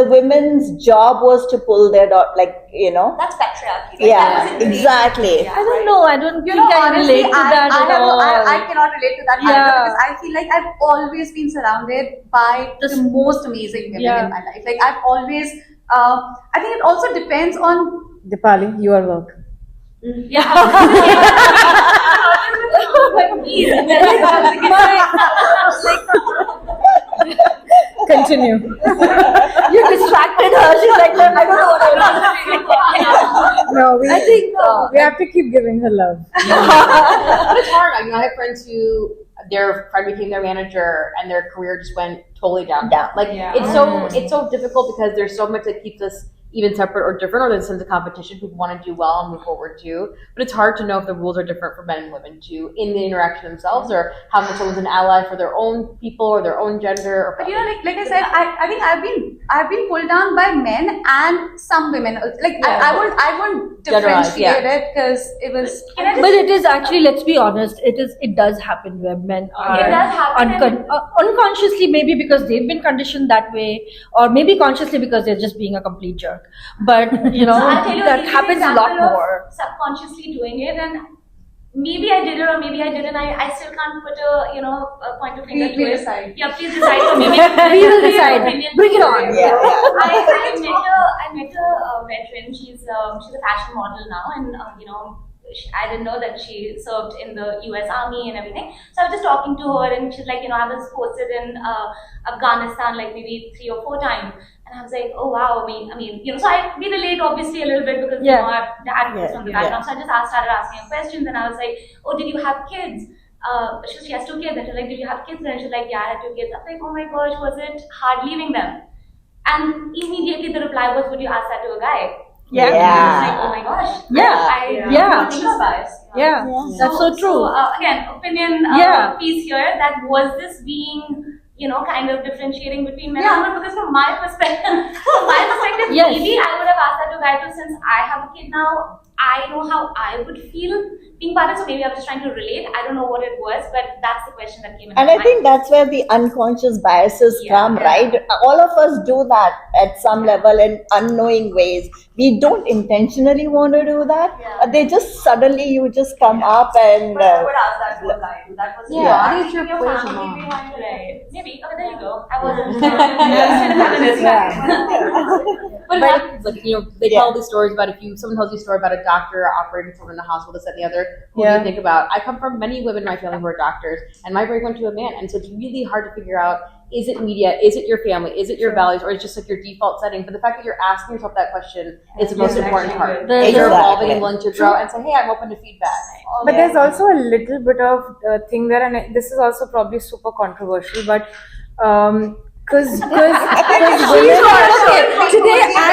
the women's job was to pull their daughter, That's patriarchy. Right? Yeah, That was ingrained. exactly. Yeah, I don't right. know. I don't think I honestly, relate to that at all. I cannot relate to that either Yeah. because I feel like I've always been surrounded by the most amazing women Yeah. in my life. Like I've always, I think it also depends on. Deepali, your work. Continue. You distracted her. She's like, I don't know what I want. No, I think we have to keep giving her love. But it's hard. I mean, I have friends who their friend became their manager and their career just went totally down. Like it's so difficult because there's so much that keeps us even separate or different, or there's a sense of competition. People want to do well and move forward too. But it's hard to know if the rules are different for men and women too in the interaction themselves, or how much someone's an ally for their own people or their own gender. Or But like I said, I think I've been pulled down by men and some women. Like I won't Generalize, differentiate it because it was. But it is actually, let's be honest, it does happen where men are It does happen, unconsciously, maybe because they've been conditioned that way, or maybe consciously because they're just being a complete jerk. But I'll tell you that an happens a lot example of more. subconsciously doing it, and maybe I did it or maybe I didn't. I still can't put a point of finger to Please it. decide. Yeah, please decide for me. We will decide. Bring it on. Yeah. I met a veteran. She's a fashion model now, and I didn't know that she served in the U.S. Army and everything. So I was just talking to her, and she's like, I was posted in Afghanistan like maybe 3 or 4 times, and I was like, oh wow. I mean, so we relate obviously a little bit because our dad was from the background. So I just started asking her questions, and I was like, oh, did you have kids? She has 2 kids, and she's like, did you have kids? And she's like, yeah, I had 2 kids. I was like, oh my gosh, was it hard leaving them? And immediately the reply was, would you ask that to a guy? Yeah. And I was like, oh my gosh. Yeah. I think about it. Yeah. That's so true. So, again, opinion piece here, that was this being, kind of differentiating between men and women, because from my perspective, Yes. maybe I would have asked that to a guy too, since I have a kid now. I know how I would feel being part of it, so maybe I was just trying to relate. I don't know what it was, but that's the question that came in And my I think mind. that's where the unconscious biases come, right? All of us do that at some level in unknowing ways. We don't intentionally want to do that. They just suddenly, you just come up and... But I would ask that to a guy. That was What is your Your question? family behind it. Right. Maybe. Okay, there you go. I wasn't. But it happens, like, they tell these stories about someone tells you a story about a doctor operating someone in the hospital, this, that, and the other. Who do you think about? I come from many women in my family who are doctors, and my brain went to a man. And so it's really hard to figure out, is it media, is it your family, is it your values, or is it just like your default setting? But the fact that you're asking yourself that question is the most important part. That you're evolving and willing to grow and say, hey, I'm open to feedback. But there's also a little bit of thing there, and this is also probably super controversial, but because today I'm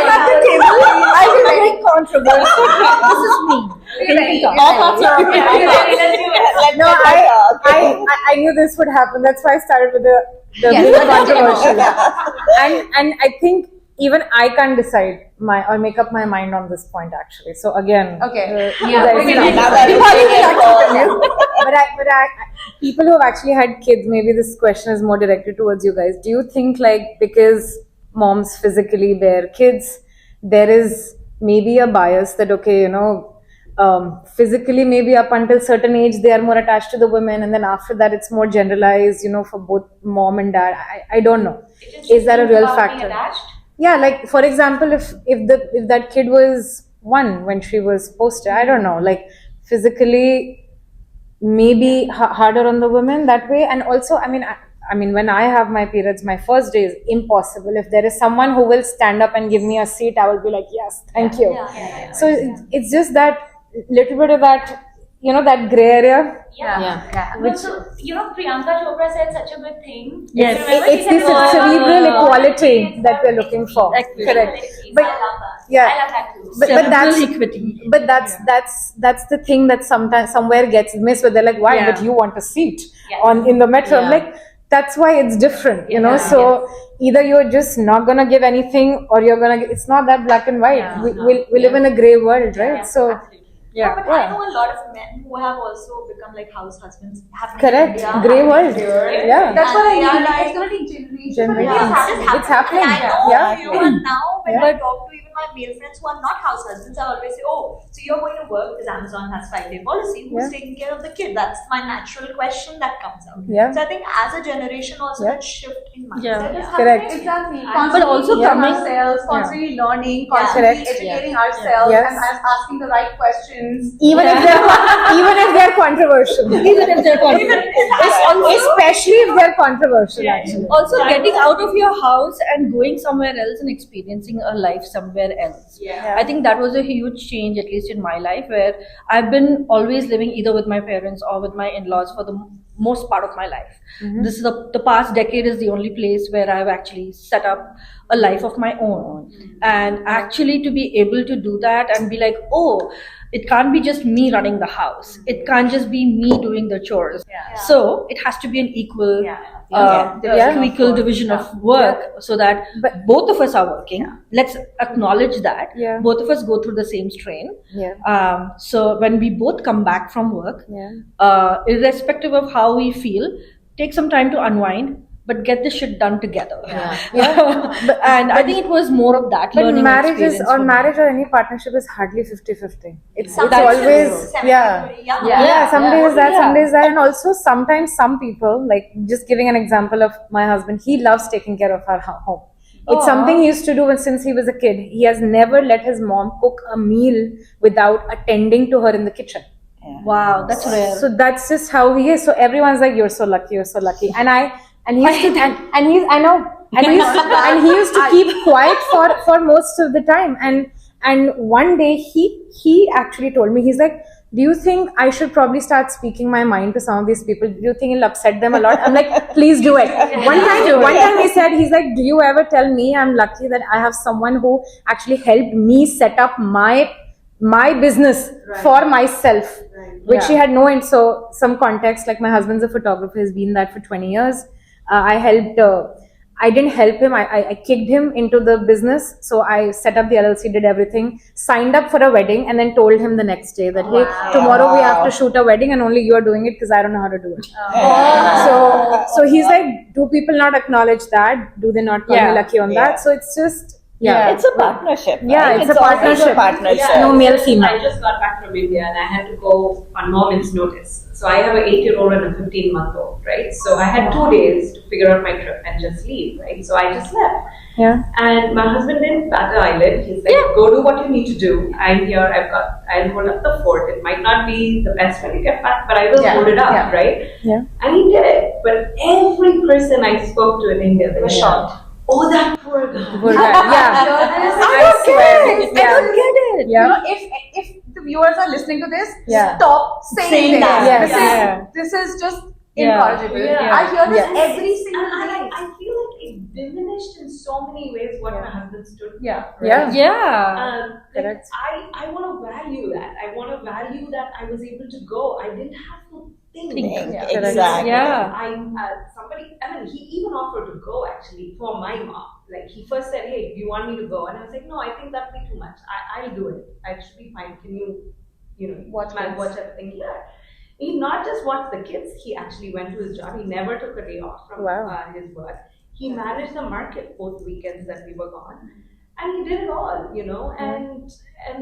at the table, I will make controversial. This is me. All thoughts are open. No, I knew this would happen. That's why I started with the being controversial. And I think even I can't decide make up my mind on this point actually. So again, Okay. you guys but I, people who have actually had kids, maybe this question is more directed towards you guys. Do you think like because moms physically bear kids, there is maybe a bias that physically maybe up until certain age they are more attached to the women, and then after that it's more generalized, for both mom and dad. I don't know. Is that a real factor? Yeah, like for example, if that kid was 1 when she was posted, I don't know, like physically maybe harder on the women that way. And also, I mean, when I have my periods, my first day is impossible. If there is someone who will stand up and give me a seat, I will be like, yes, thank you. So it's just that little bit of that, that gray area. No, so, Priyanka Chopra said such a good thing. Yes, Remember it's she this said, cerebral equality that we're looking for. Correct. But I love that. yeah. I love that too. But that's equity. But that's the thing that sometimes somewhere gets missed. Where they're like, why? But you want a seat in the metro. I'm like, that's why it's different, So either you're just not gonna give anything, or you're gonna. It's not that black and white. We live in a gray world, right? So. Absolutely. Yeah, but I know a lot of men who have also become like house husbands. Correct. Grey world. Yeah. That's what I mean. like, It's going to take Generation. generations. It's happening. And I know, Yeah. now when I talk to even my male friends who are not house husbands, I always say, oh, so you're going to work because Amazon has 5-day policy. Who's taking care of the kid? That's my natural question that comes out. Yeah. So I think as a generation also that shift in mindset is Correct. happening. Exactly. But also coming ourselves, constantly learning, constantly Correct. educating ourselves, Yes. and asking the right questions. Even if they're controversial. Especially if they're controversial, actually. Also, getting out of your house and going somewhere else and experiencing a life somewhere else. I think that was a huge change, at least in my life, where I've been always living either with my parents or with my in-laws for the most part of my life. This is the past decade is the only place where I've actually set up a life of my own. And actually to be able to do that and be like, oh, it can't be just me running the house. It can't just be me doing the chores. So it has to be an equal, equal division of work, so that both of us are working. Let's acknowledge that both of us go through the same strain. So when we both come back from work, irrespective of how we feel, take some time to unwind, but get this shit done together. And I think it was more of that. But learning marriage experience or any partnership is hardly 50-50. It's Sometimes always, it's some days that, some days that. And also sometimes some people, like just giving an example of my husband, he loves taking care of our home. It's something he used to do since he was a kid. He has never let his mom cook a meal without attending to her in the kitchen. Wow, that's rare. So that's just how he is. So everyone's like, you're so lucky. And he used to, and he used to keep quiet for most of the time. And one day he actually told me, he's like, do you think I should probably start speaking my mind to some of these people? Do you think it'll upset them a lot? I'm like, please do it. One time he said, he's like, do you ever tell me I'm lucky that I have someone who actually helped me set up my business for myself, which he had no end. So some context, like my husband's a photographer, has been that for 20 years. I didn't help him. I kicked him into the business. So I set up the LLC, did everything, signed up for a wedding, and then told him the next day that, hey, tomorrow we have to shoot a wedding and only you are doing it because I don't know how to do it. So he's like, do people not acknowledge that? Do they not call me lucky on that? So it's just, it's a partnership. Right? It's a partnership. No male, female. I just got back from India and I had to go on moment's notice. So I have an 8-year-old and a 15-month-old, right? So I had 2 days to figure out my trip and just leave, right? So I just left. And my husband didn't bat an eyelid. He's like, go do what you need to do. I'm here. I'll hold up the fort. It might not be the best when you get back, but I will hold it up, right? And he did it. But every person I spoke to in India, they were shocked. Oh, that poor guy. I don't get it. If the viewers are listening to this, stop saying that. This is just incorrigible. I hear this every single day. I feel like it diminished in so many ways what my husband stood for. Correct. I want to value that. I want to value that I was able to go. I didn't have to think. Exactly. Somebody, he even offered to go actually for my mom. like he first said, "Hey, do you want me to go?" And I was like, "No, I think that'd be too much. I'll do it. I should be fine. Can you watch everything here?" He not just watched the kids. He actually went to his job. He never took a day off from his work. He managed the market both weekends that we were gone. And he did it all, and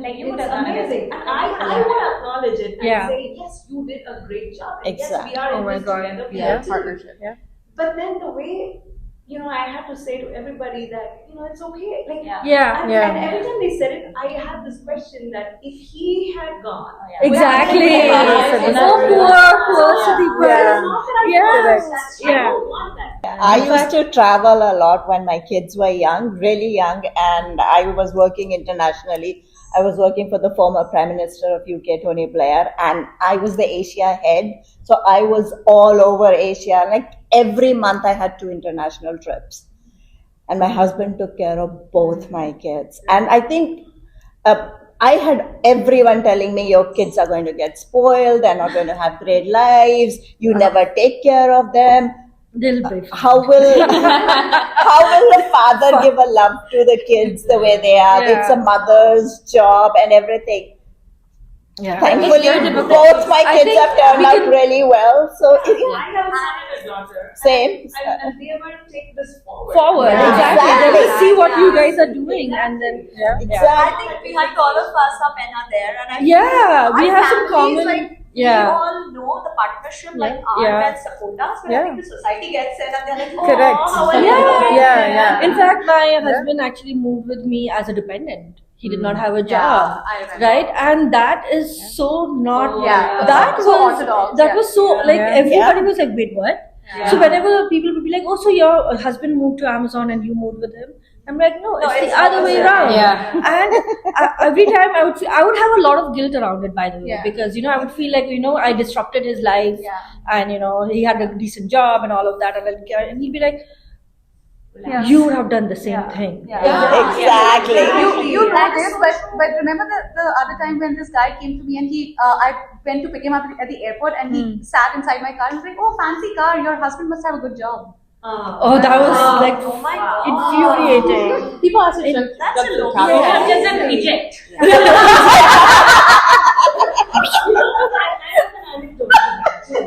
Like, you it's could have done amazing. it. And I want to acknowledge it and Yeah. say, yes, you did a great job. And Exactly. yes, we are Oh in my this God. together. We Yeah, are too. partnership. But then the way, I have to say to everybody that, it's okay. Like, Yeah. and every time they said it, I had this question that if he had gone, Exactly. Yeah. Poor Sudeepa. It's not that I Yeah. want Correct. that. I Yeah. don't want that. I used to travel a lot when my kids were young, really young, and I was working internationally. I was working for the former Prime Minister of UK, Tony Blair, and I was the Asia head. So I was all over Asia. Like every month I had 2 international trips. And my husband took care of both my kids. And I think I had everyone telling me, your kids are going to get spoiled, they're not going to have great lives, you never take care of them. They'll be fine. How will the father give a love to the kids the way they are? Yeah. It's a mother's job and everything. Yeah. Thankfully, both my I kids think have turned we out can- really well. So I have a son and a daughter. Same. And they are going to take this forward. Forward, Yeah. exactly. They will Exactly. see what you guys are doing, and then I Exactly. think behind all of us are men are there, and I feel yeah, we our have some families, common. like, we Yeah. all know the partnership, like our Yeah. men support us, but I think the society gets it and they're like, oh, Correct. how are you Yeah. doing? Yeah. In fact, my husband actually moved with me as a dependent. He did not have a job, I remember. right? And that is so not. Yeah. That So was orthodox, that yeah. was so like Yeah. everybody was like, wait, what? Yeah. So whenever people would be like, oh, so your husband moved to Amazon and you moved with him, I'm like, no, it's it's the other way opposite. around. Yeah. And every time I would have a lot of guilt around it, by the way, Yeah. because I would feel like I disrupted his life, Yeah. and he had a decent job and all of that, and he'd be like, Yeah. you would have done the same Yeah. thing. Yeah. Exactly. You know this, but remember the other time when this guy came to me and I went to pick him up at the airport and he sat inside my car and was like, oh, fancy car, your husband must have a good job. Oh, that was like Oh my God. infuriating. People ask me, That's a low travel. Yeah. I'm just an reject.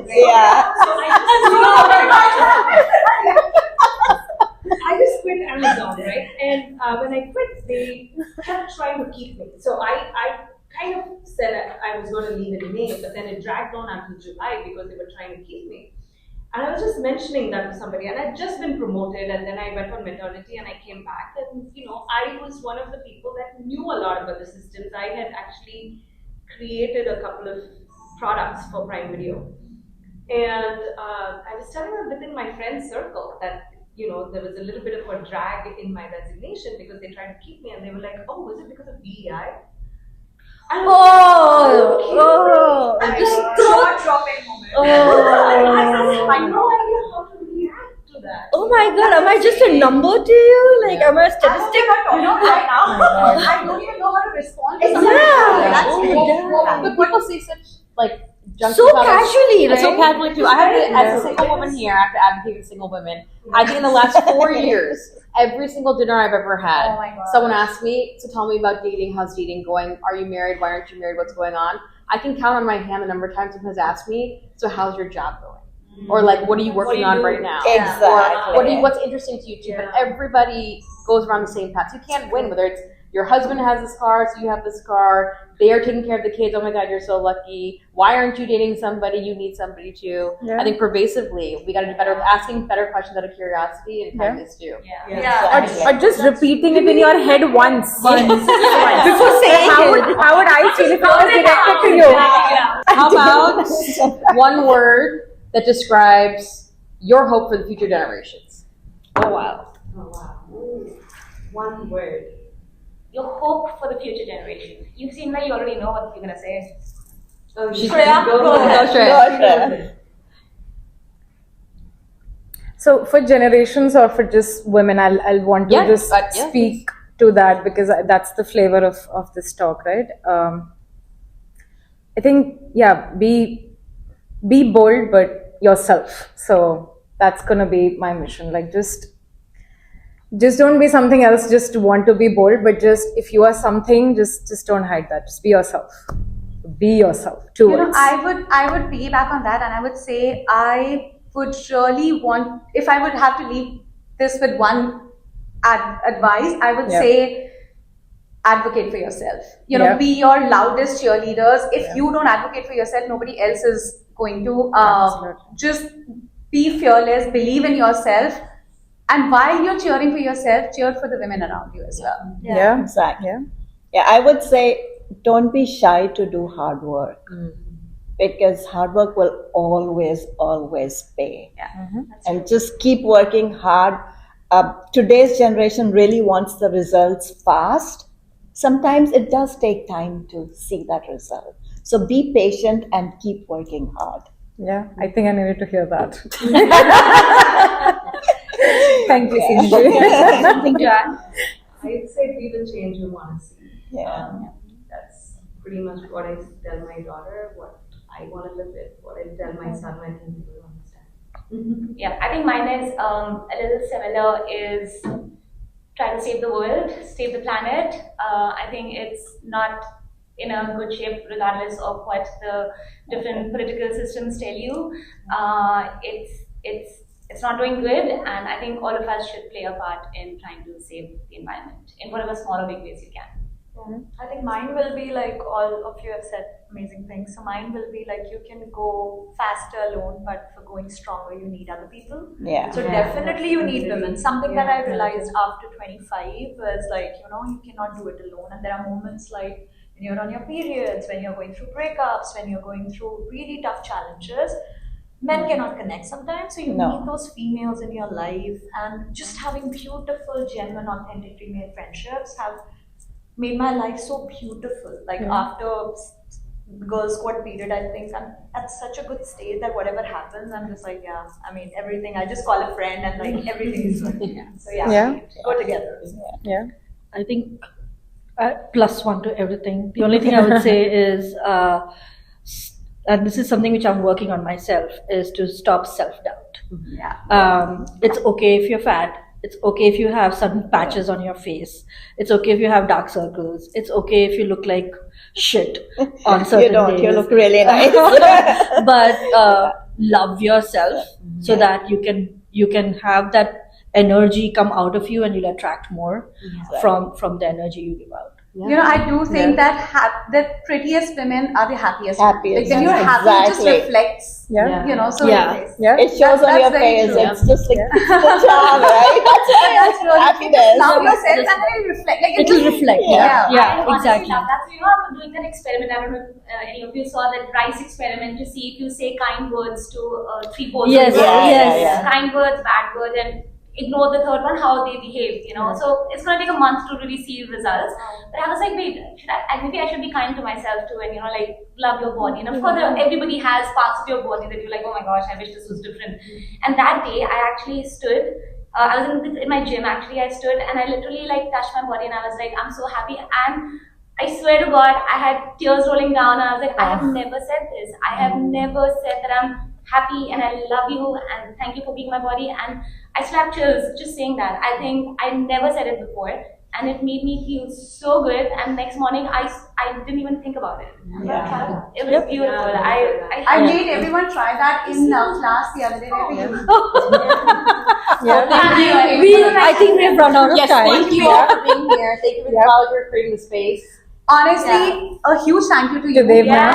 Yeah. I just quit Amazon, right? And when I quit, they kept trying to keep me. So I kind of said I was going to leave in May, but then it dragged on until July because they were trying to keep me. And I was just mentioning that to somebody, and I'd just been promoted, and then I went on maternity, and I came back, and I was one of the people that knew a lot about the systems. I had actually created a couple of products for Prime Video, and I was telling them within my friend circle that there was a little bit of a drag in my resignation because they tried to keep me, and they were like, "Oh, was it because of DEI?" And Just Jaw-dropping moment. I had no idea how to react to that. oh my God, am I just a number to you? Like, am I a statistic? Right now, I don't even know how to respond to something. Yeah. That's Oh, very damn. But people say such junk So about it. casually, And so right? casually too. I have to, as a single woman here, I have to advocate for single women. I think in the last 4 years, every single dinner I've ever had, Oh my God. someone asked me to tell me about dating, how's dating going, are you married, why aren't you married, what's going on? I can count on my hand the number of times someone has asked me, so how's your job going? Or like, what are you working on right now? Exactly. What's interesting to you too? But everybody goes around the same path. You can't win, whether it's your husband has this car, so you have this car, they are taking care of the kids, oh my God, you're so lucky. Why aren't you dating somebody? You need somebody too. Yeah. I think pervasively, we got to do better with asking better questions out of curiosity and kindness too. Or just repeating it in your head once. Before saying How would I feel if I was directed to you? How about one word that describes your hope for the future generations? Oh, wow. Oh wow! One word. Your hope for the future generation. You seem like you already know what you're gonna say. Oh, Shreya, go ahead. Shreya. So for generations or for just women, I'll want to Yeah, just but yeah, speak to that because that's the flavor of this talk, right? I think, be bold, but yourself. So that's gonna be my mission. Like just just don't be something else just to want to be bold, but just if you are something, just don't hide that. Just be yourself. Be yourself. Two You know, words. I would piggyback on that, and I would say I would really want, if I would have to leave this with one advice, I would Yeah. say advocate for yourself. You know, Yeah. be your loudest cheerleaders. If you don't advocate for yourself, nobody else is going to. Absolutely. Just be fearless, believe in yourself, and while you're cheering for yourself, cheer for the women around you as well. Yeah. Exactly. Yeah. Yeah, I would say don't be shy to do hard work because hard work will always pay. And just keep working hard. Today's generation really wants the results fast. Sometimes it does take time to see that result. So be patient and keep working hard. Yeah, I think I needed to hear that. Thank you, Simmi. Something to add? I'd say be the change you want to see. Yeah. That's pretty much what I tell my daughter, what I want to live with, what I tell my son, I think people will understand. Yeah, I think mine is a little similar, is try to save the world, save the planet. I think it's not in a good shape regardless of what the different political systems tell you. It's not doing good, and I think all of us should play a part in trying to save the environment in whatever small or big ways you can. I think mine will be like all of you have said amazing things. So mine will be like you can go faster alone, but for going stronger, you need other people. Yeah. So definitely you need women. Something that I realized after 25 was like, you know, you cannot do it alone. And there are moments like when you're on your periods, when you're going through breakups, when you're going through really tough challenges. Men cannot connect sometimes, so you need those females in your life. And just having beautiful, genuine, authentic female friendships have made my life so beautiful. Like after Girl Squad period, I think I'm at such a good state that whatever happens, I'm just like, yeah, I mean, everything, I just call a friend and like everything is good. So yeah, go together. Yeah. I think +1 to everything. The only thing I would say is, and this is something which I'm working on myself, is to stop self-doubt. It's okay if you're fat. It's okay if you have sudden patches on your face. It's okay if you have dark circles. It's okay if you look like shit on certain You don't. days. You look really nice. But love yourself so that you can have that energy come out of you, and you'll attract more from the energy you give out. You know, I do think that the prettiest women are the happiest. Happiest, Like when you're happy, it just exactly. reflects. Yeah. You know, so It shows on That's your very face. true. It's just like the charm, right? that's really Happiness. love yourself and then it reflect. Like It'll reflect. Yeah. I honestly Exactly. love that. So, you know, I'm doing an experiment. I don't know if any of you saw that rice experiment to see if you say kind words to 3 poles. Yes, of rice, yes. kind words, bad words, and ignore the third one, how they behave, you know. So it's going to take a month to really see results. But I was like, wait, maybe I should be kind to myself too, and, you know, like, love your body. And of course, everybody has parts of your body that you're like, oh my gosh, I wish this was different. And that day, I actually stood, I was in my gym, actually, I stood and I literally like touched my body and I was like, I'm so happy. And I swear to God, I had tears rolling down. And I was like, I have never said this. I have never said that I'm happy and I love you and thank you for being my body. And I still have chills just saying that. I think I never said it before, and it made me feel so good. And next morning, I didn't even think about it. It was beautiful. I made everyone try that in class the other day. I think we've run out of Yes, time. thank you all for being here. Thank you for creating the space. Honestly, a huge thank you to you. Devna.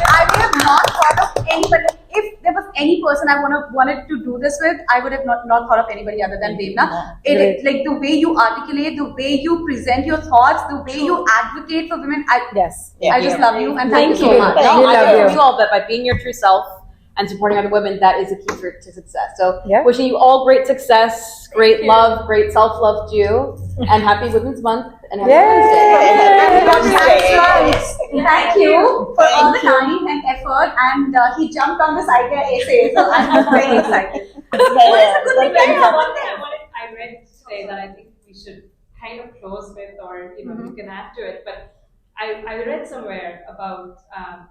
I would have not thought of anybody. If there was any person I wanted to do this with, I would have not thought of anybody other than Devna. Like the way you articulate, the way you present your thoughts, the way you advocate for women. I just love you and thank you so much. No, We I love love you. you all, but by being your true self and supporting other women, that is the key to success. So wishing you all great success, great love, great self-love too, and happy Women's Month and happy Wednesday. Thank you for all the time and effort, and he jumped on this idea ASAP, so I'm very excited. One thing I read today that I think we should kind of close with, or you can add to it, but I read somewhere about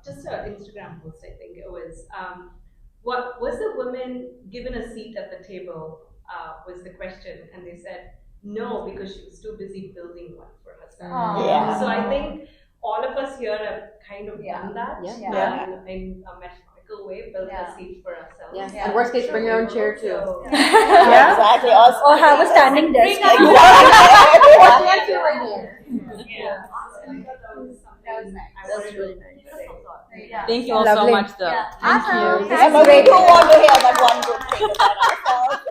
just an Instagram post. I think it was what was the woman given a seat at the table was the question, and they said no because she was too busy building one for herself. Yeah. So I think all of us here have kind of done that Yeah. in a metaphorical way, built a seat for ourselves. Yeah. And worst case, bring your own chair too. So, Yeah, exactly. Or have a standing desk. Yeah. Awesome. That was nice. That's really nice. Thank you all so Lovely. much, though. Awesome. Thank you. Yeah, but we do want to hear that one good thing about ourselves.